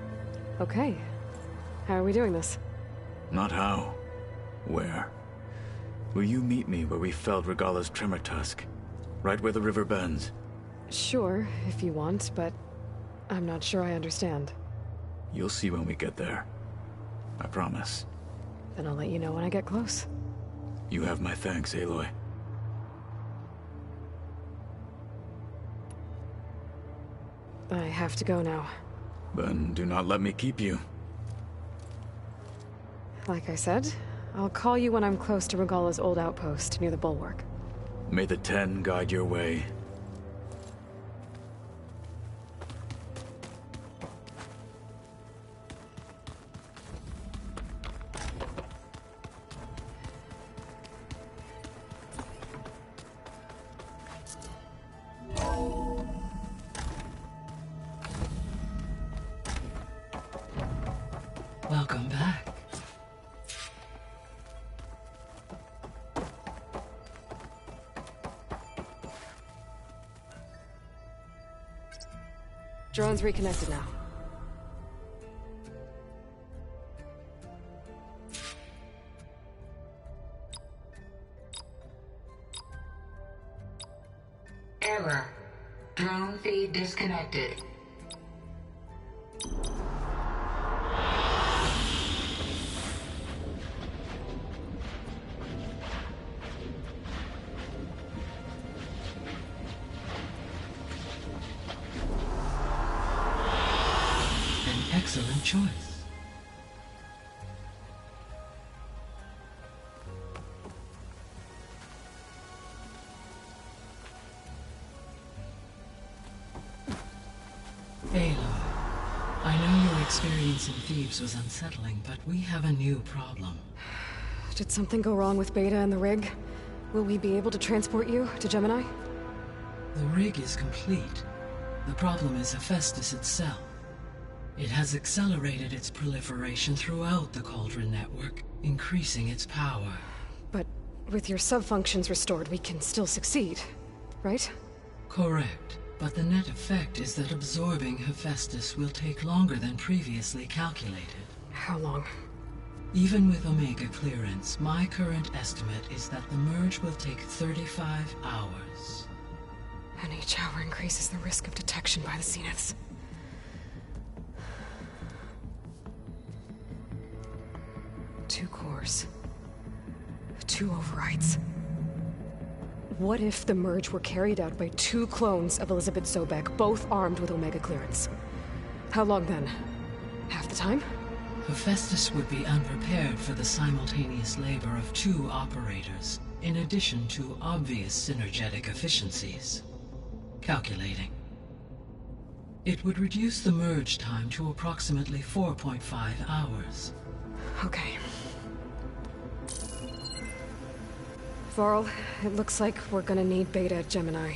Okay. How are we doing this? Not how. Where? Will you meet me where we felled Regalla's Tremor Tusk? Right where the river bends? Sure, if you want, but I'm not sure I understand. You'll see when we get there. I promise. Then I'll let you know when I get close. You have my thanks, Aloy. I have to go now. Then do not let me keep you. Like I said, I'll call you when I'm close to Regalla's old outpost near the bulwark. May the Ten guide your way. Welcome back. Drone's reconnected now. Error. Drone feed disconnected. Excellent choice. Aloy, I know your experience in Thebes was unsettling, but we have a new problem. Did something go wrong with Beta and the rig? Will we be able to transport you to Gemini? The rig is complete. The problem is Hephaestus itself. It has accelerated its proliferation throughout the Cauldron network, increasing its power. But with your sub-functions restored, we can still succeed, right? Correct. But the net effect is that absorbing Hephaestus will take longer than previously calculated. How long? Even with Omega clearance, my current estimate is that the merge will take 35 hours. And each hour increases the risk of detection by the Zeniths. 2 cores. 2 overrides. What if the merge were carried out by 2 clones of Elizabeth Sobek, both armed with Omega clearance? How long then? Half the time? Hephaestus would be unprepared for the simultaneous labor of 2 operators, in addition to obvious synergetic efficiencies. Calculating. It would reduce the merge time to approximately 4.5 hours. Okay. Varl, it looks like we're gonna need Beta at Gemini.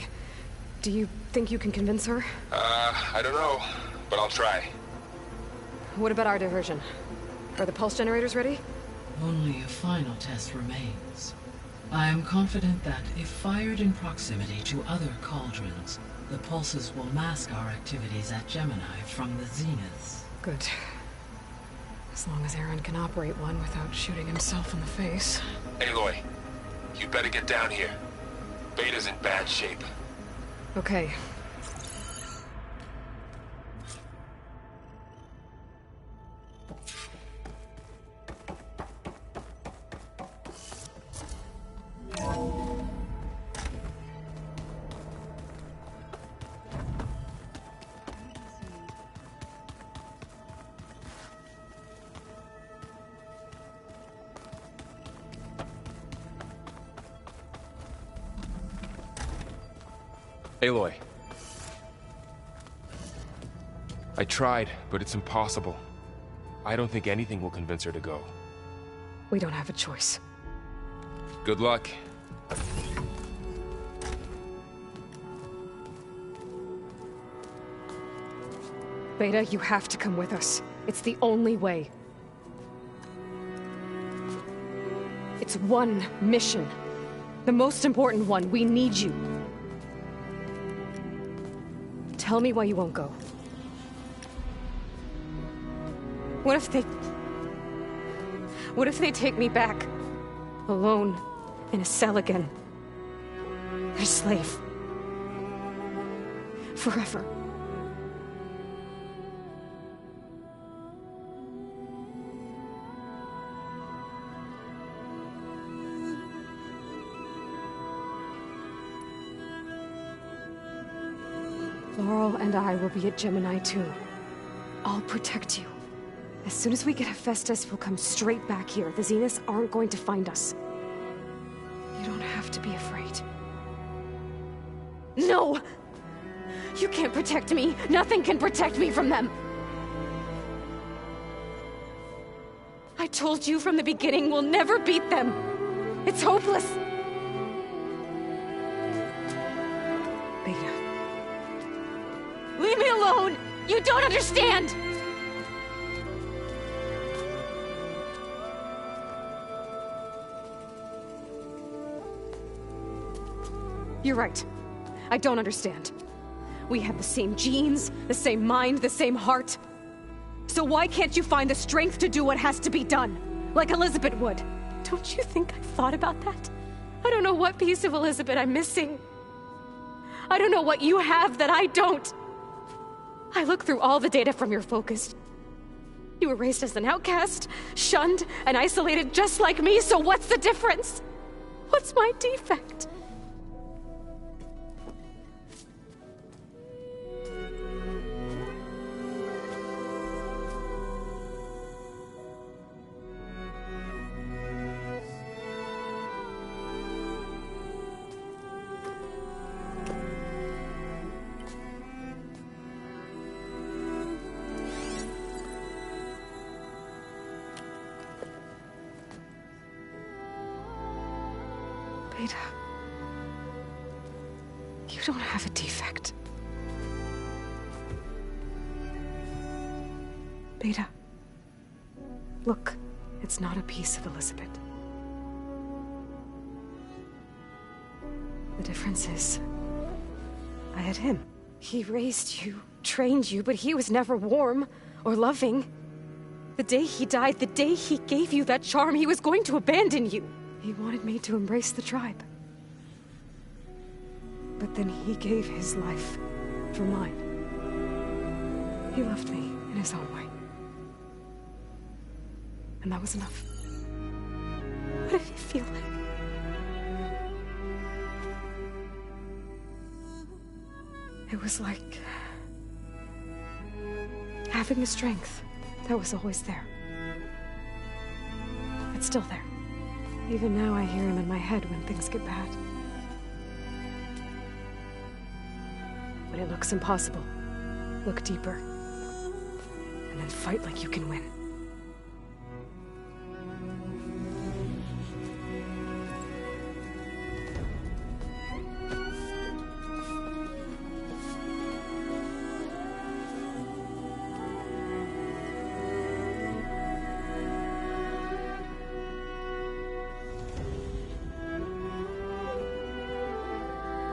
Do you think you can convince her? I don't know, but I'll try. What about our diversion? Are the pulse generators ready? Only a final test remains. I am confident that if fired in proximity to other cauldrons, the pulses will mask our activities at Gemini from the zeniths. Good. As long as Aaron can operate one without shooting himself in the face. Aloy, you better get down here. Beta's in bad shape. Okay. Aloy. I tried, but it's impossible. I don't think anything will convince her to go. We don't have a choice. Good luck. Beta, you have to come with us. It's the only way. It's one mission. The most important one. We need you. Tell me why you won't go. What if they take me back? Alone, in a cell again. Their slave. Forever. Laurel and I will be at Gemini too. I'll protect you. As soon as we get Hephaestus, we'll come straight back here. The Zeniths aren't going to find us. You don't have to be afraid. No! You can't protect me. Nothing can protect me from them. I told you from the beginning, we'll never beat them. It's hopeless. Beta. Leave me alone! You don't understand! You're right. I don't understand. We have the same genes, the same mind, the same heart. So why can't you find the strength to do what has to be done? Like Elizabeth would. Don't you think I've thought about that? I don't know what piece of Elizabeth I'm missing. I don't know what you have that I don't. I look through all the data from your focus. You were raised as an outcast, shunned, and isolated just like me, so what's the difference? What's my defect? Beta, you don't have a defect. Beta, look, it's not a piece of Elizabeth. The difference is, I had him. He raised you, trained you, but he was never warm or loving. The day he died, the day he gave you that charm, he was going to abandon you. He wanted me to embrace the tribe. But then he gave his life for mine. He loved me in his own way. And that was enough. What did it feel like? It was like having the strength that was always there. It's still there. Even now I hear him in my head when things get bad. When it looks impossible, look deeper. And then fight like you can win.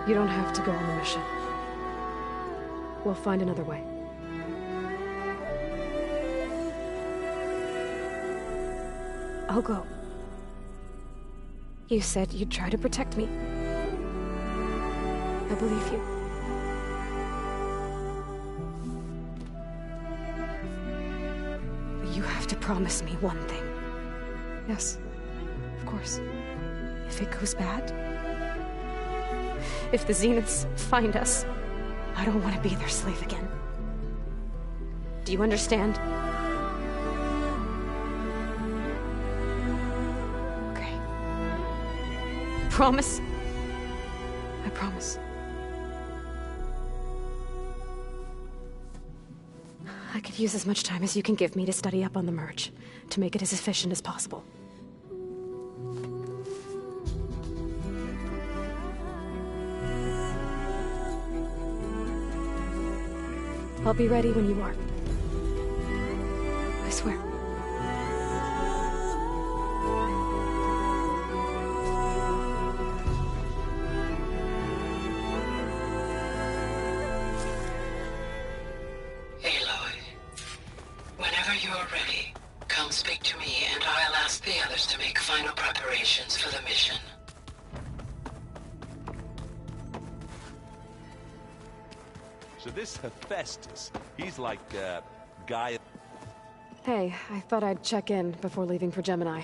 You don't have to go on the mission. We'll find another way. I'll go. You said you'd try to protect me. I believe you. But you have to promise me one thing. Yes, of course. If it goes bad, if the Zeniths find us, I don't want to be their slave again. Do you understand? Okay. Promise? I promise. I could use as much time as you can give me to study up on the merge, to make it as efficient as possible. I'll be ready when you are. I swear. Aloy, whenever you're ready, come speak to me and I'll ask the others to make final preparations for the mission. So this Hephaestus, he's like, guy... Hey, I thought I'd check in before leaving for Gemini.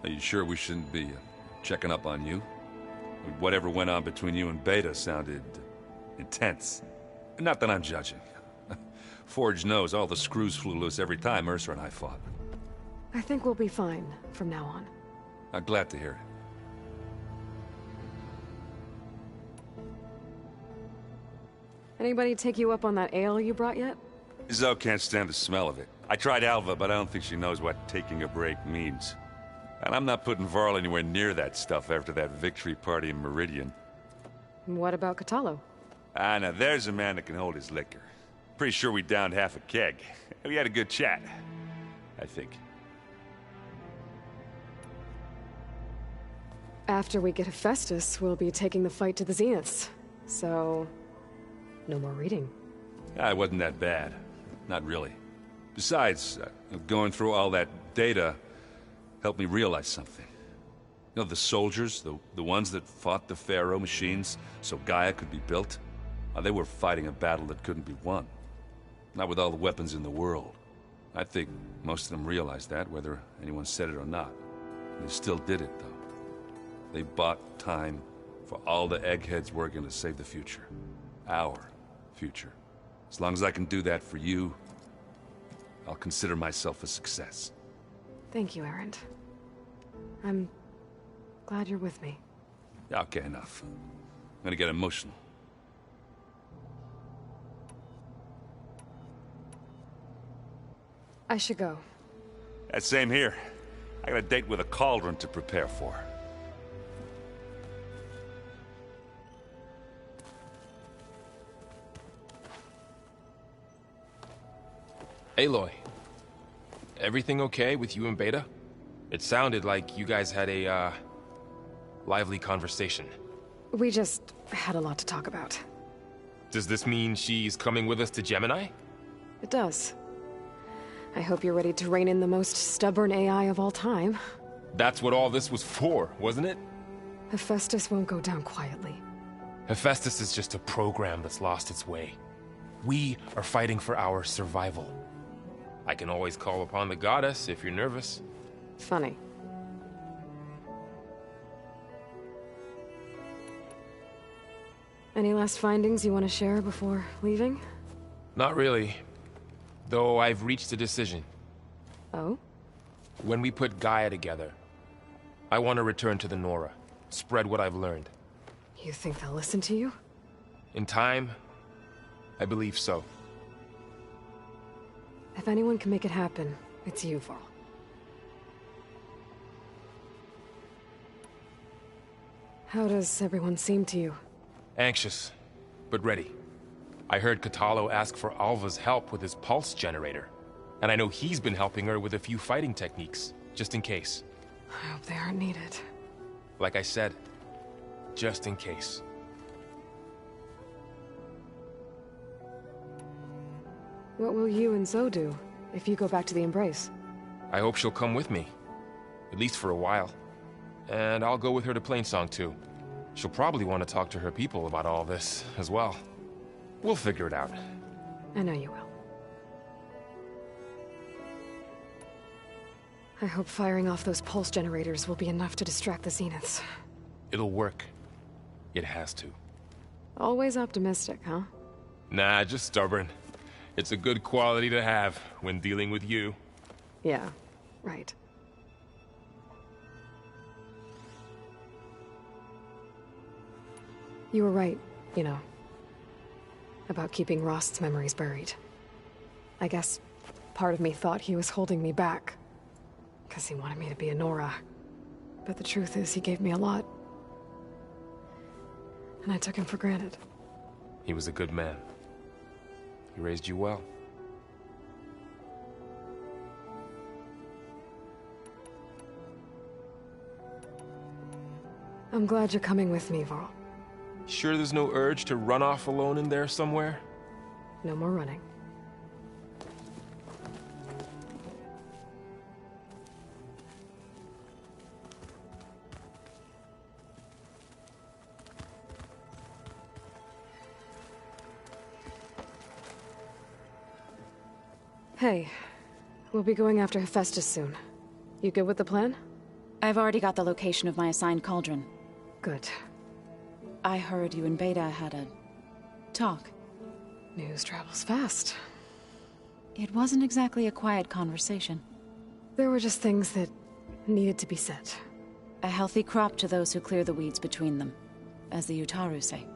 Are you sure we shouldn't be checking up on you? Whatever went on between you and Beta sounded intense. Not that I'm judging. Forge knows all the screws flew loose every time Mercer and I fought. I think we'll be fine from now on. I'm glad to hear it. Anybody take you up on that ale you brought yet? Zoe can't stand the smell of it. I tried Alva, but I don't think she knows what taking a break means. And I'm not putting Varl anywhere near that stuff after that victory party in Meridian. What about Kotallo? Ah, now there's a man that can hold his liquor. Pretty sure we downed half a keg. We had a good chat, I think. After we get Hephaestus, we'll be taking the fight to the Zeniths. So... no more reading. Ah, it wasn't that bad. Not really. Besides, going through all that data helped me realize something. You know, the soldiers, the ones that fought the Pharaoh machines so Gaia could be built, they were fighting a battle that couldn't be won. Not with all the weapons in the world. I think most of them realized that, whether anyone said it or not. They still did it, though. They bought time for all the eggheads working to save the future. Our future. As long as I can do that for you, I'll consider myself a success. Thank you, Erend. I'm glad you're with me. Okay, enough. I'm gonna get emotional. I should go. Same here. I got a date with a cauldron to prepare for. Aloy, everything okay with you and Beta? It sounded like you guys had a, lively conversation. We just had a lot to talk about. Does this mean she's coming with us to Gemini? It does. I hope you're ready to rein in the most stubborn AI of all time. That's what all this was for, wasn't it? Hephaestus won't go down quietly. Hephaestus is just a program that's lost its way. We are fighting for our survival. I can always call upon the goddess if you're nervous. Funny. Any last findings you want to share before leaving? Not really. Though I've reached a decision. Oh? When we put Gaia together, I want to return to the Nora. Spread what I've learned. You think they'll listen to you? In time, I believe so. If anyone can make it happen, it's you, Varl. How does everyone seem to you? Anxious, but ready. I heard Kotallo ask for Alva's help with his pulse generator. And I know he's been helping her with a few fighting techniques, just in case. I hope they aren't needed. Like I said, just in case. What will you and Zoe do if you go back to the Embrace? I hope she'll come with me. At least for a while. And I'll go with her to Plainsong too. She'll probably want to talk to her people about all this as well. We'll figure it out. I know you will. I hope firing off those pulse generators will be enough to distract the Zeniths. It'll work. It has to. Always optimistic, huh? Nah, just stubborn. It's a good quality to have when dealing with you. Yeah, right. You were right, you know, about keeping Rost's memories buried. I guess part of me thought he was holding me back, because he wanted me to be a Nora. But the truth is, he gave me a lot. And I took him for granted. He was a good man. He raised you well. I'm glad you're coming with me, Varl. Sure there's no urge to run off alone in there somewhere? No more running. Hey, we'll be going after Hephaestus soon. You good with the plan? I've already got the location of my assigned cauldron. Good. I heard you and Beta had a talk. News travels fast. It wasn't exactly a quiet conversation. There were just things that needed to be said. A healthy crop to those who clear the weeds between them, as the Utaru say.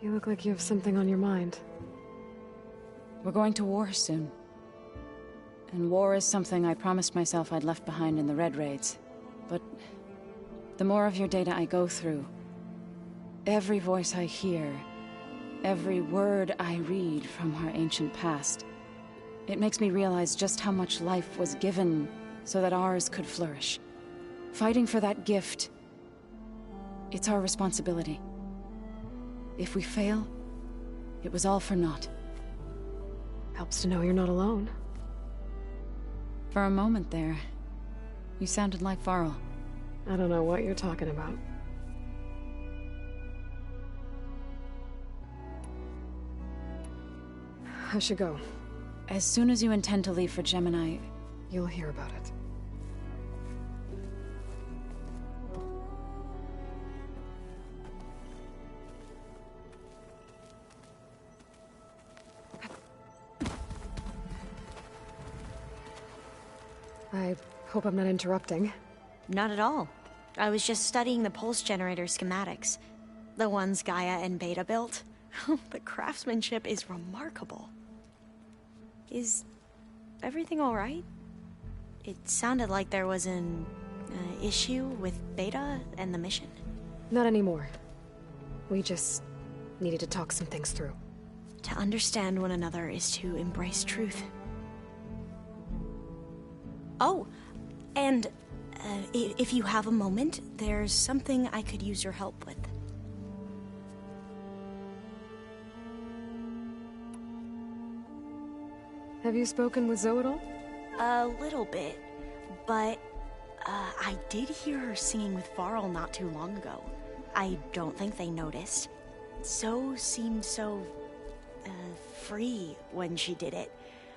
You look like you have something on your mind. We're going to war soon. And war is something I promised myself I'd left behind in the Red Raids. But the more of your data I go through, every voice I hear, every word I read from our ancient past, it makes me realize just how much life was given so that ours could flourish. Fighting for that gift, it's our responsibility. If we fail, it was all for naught. Helps to know you're not alone. For a moment there, you sounded like Varl. I don't know what you're talking about. I should go. As soon as you intend to leave for Gemini, You'll hear about it. I hope I'm not interrupting. Not at all. I was just studying the pulse generator schematics. The ones Gaia and Beta built. The craftsmanship is remarkable. Is everything all right? It sounded like there was an issue with Beta and the mission. Not anymore. We just needed to talk some things through. To understand one another is to embrace truth. Oh, and if you have a moment, there's something I could use your help with. Have you spoken with Zoe at all? A little bit, but I did hear her singing with Varl not too long ago. I don't think they noticed. Zoe seemed so free when she did it.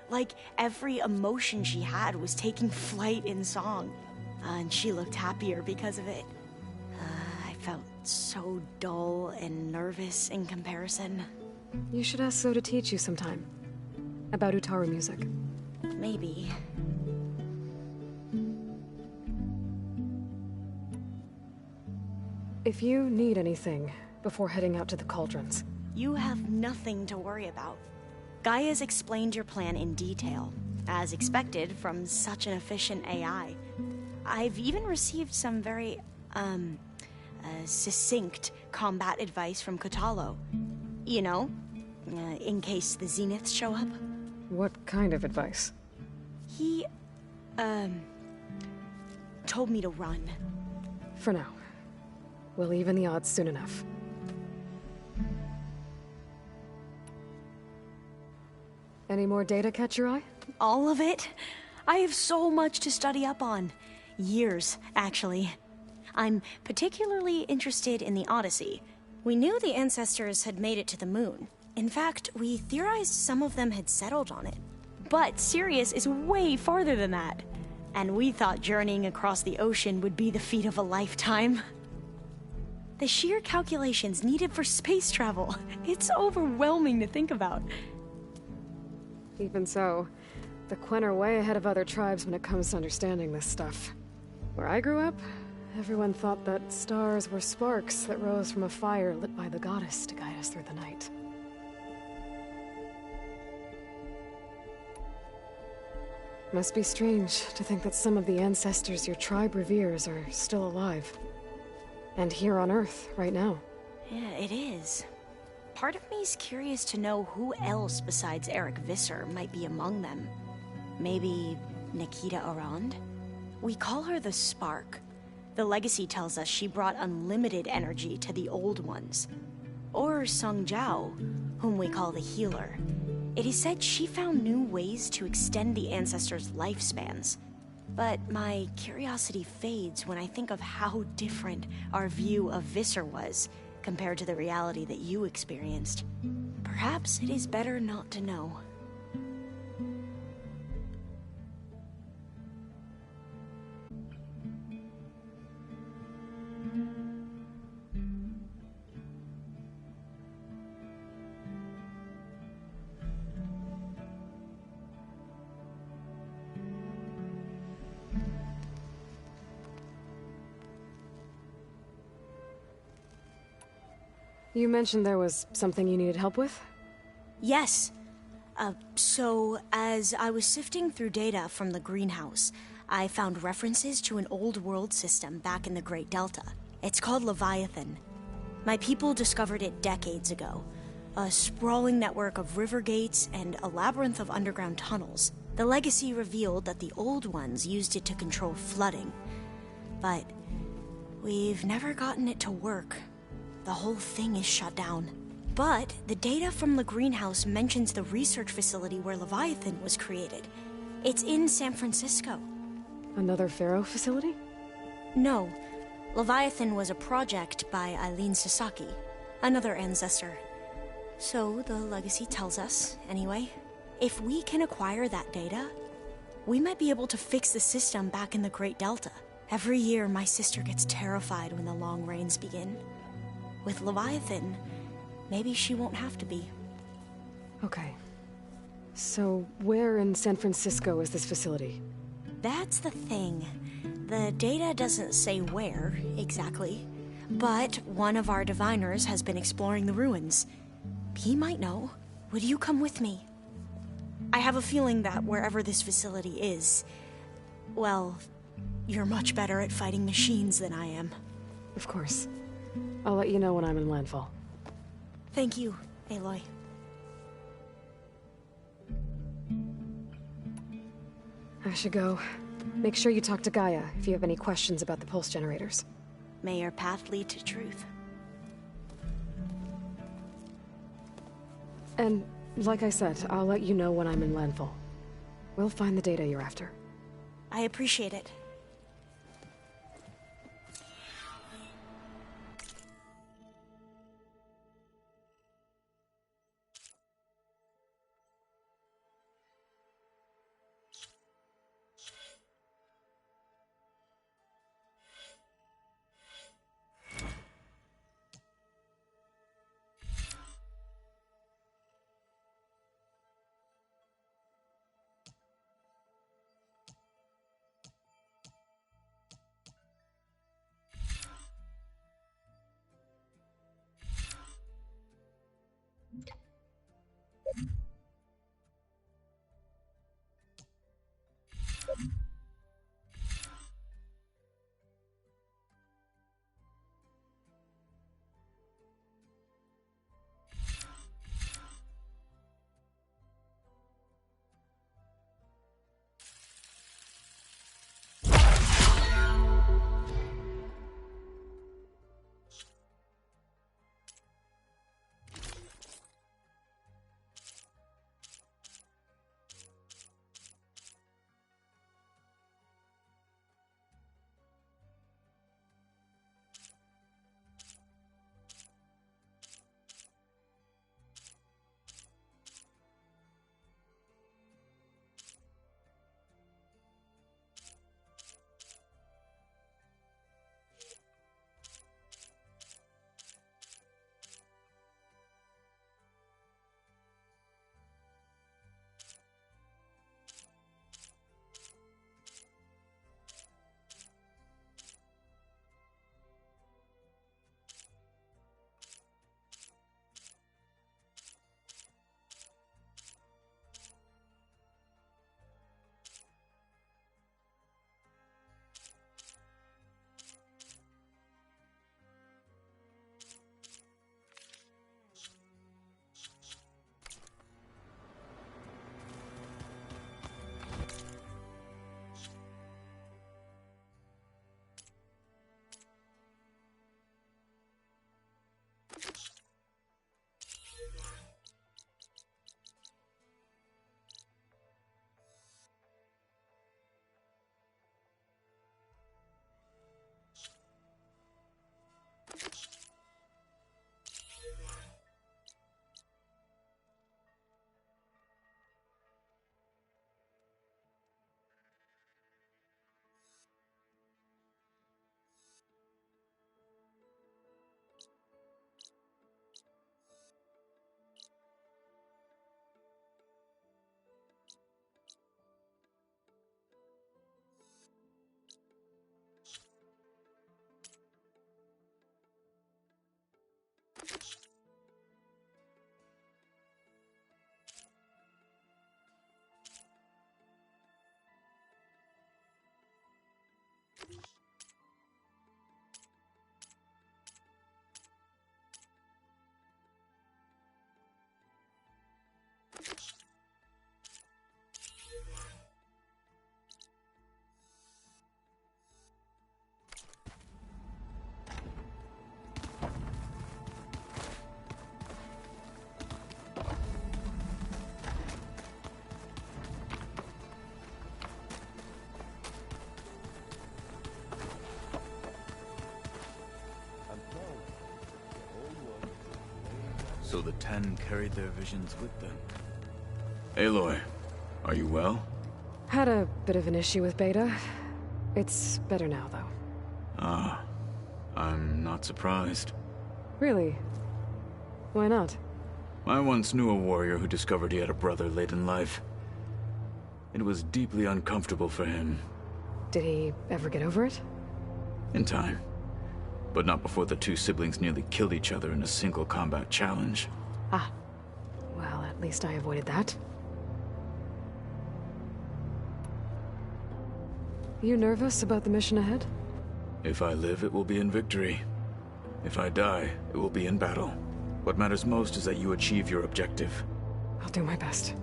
Like every emotion she had was taking flight in song. And she looked happier because of it. I felt so dull and nervous in comparison. You should ask Zoe to teach you sometime. About Utaru music. Maybe. If you need anything before heading out to the cauldrons. You have nothing to worry about. Gaia's explained your plan in detail, as expected from such an efficient AI. I've even received some very, succinct combat advice from Kotallo. You know, in case the Zeniths show up. What kind of advice? He, told me to run. For now. We'll even the odds soon enough. Any more data catch your eye? All of it? I have so much to study up on. Years, actually. I'm particularly interested in the Odyssey. We knew the ancestors had made it to the moon. In fact, we theorized some of them had settled on it. But Sirius is way farther than that. And we thought journeying across the ocean would be the feat of a lifetime. The sheer calculations needed for space travel, it's overwhelming to think about. Even so, the Quen are way ahead of other tribes when it comes to understanding this stuff. Where I grew up, everyone thought that stars were sparks that rose from a fire lit by the goddess to guide us through the night. Must be strange to think that some of the ancestors your tribe reveres are still alive. And here on Earth, right now. Yeah, it is. Part of me's curious to know who else besides Eric Visser might be among them. Maybe Nikita Arand? We call her the Spark. The legacy tells us she brought unlimited energy to the Old Ones. Or Sung Jiao, whom we call the Healer. It is said she found new ways to extend the ancestors' lifespans. But my curiosity fades when I think of how different our view of Visser was compared to the reality that you experienced. Perhaps it is better not to know. You mentioned there was something you needed help with? Yes. So, as I was sifting through data from the greenhouse, I found references to an old world system back in the Great Delta. It's called Leviathan. My people discovered it decades ago. A sprawling network of river gates and a labyrinth of underground tunnels. The legacy revealed that the Old Ones used it to control flooding. But we've never gotten it to work. The whole thing is shut down. But the data from the greenhouse mentions the research facility where Leviathan was created. It's in San Francisco. Another Pharaoh facility? No. Leviathan was a project by Eileen Sasaki, another ancestor. So the legacy tells us, anyway. If we can acquire that data, we might be able to fix the system back in the Great Delta. Every year, my sister gets terrified when the long rains begin. With Leviathan, maybe she won't have to be. Okay. So, where in San Francisco is this facility? That's the thing. The data doesn't say where, exactly. But one of our diviners has been exploring the ruins. He might know. Would you come with me? I have a feeling that wherever this facility is, well, you're much better at fighting machines than I am. Of course. I'll let you know when I'm in landfall. Thank you, Aloy. I should go. Make sure you talk to Gaia if you have any questions about the pulse generators. May your path lead to truth. And, like I said, I'll let you know when I'm in landfall. We'll find the data you're after. I appreciate it. So the Ten carried their visions with them. Aloy, are you well? Had a bit of an issue with Beta. It's better now, though. Ah, I'm not surprised. Really? Why not? I once knew a warrior who discovered he had a brother late in life. It was deeply uncomfortable for him. Did he ever get over it? In time. But not before the two siblings nearly killed each other in a single combat challenge. Ah. Well, at least I avoided that. You nervous about the mission ahead? If I live, it will be in victory. If I die, it will be in battle. What matters most is that you achieve your objective. I'll do my best.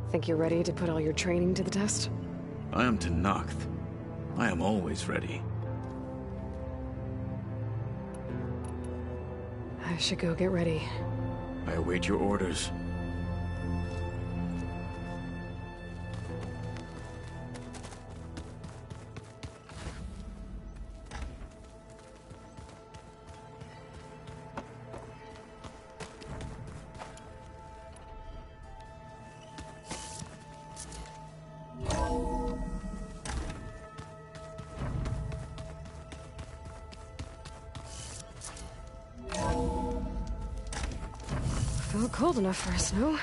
Think you're ready to put all your training to the test? I am Tenakth. I am always ready. I should go get ready. I await your orders. Felt cold enough for a snow.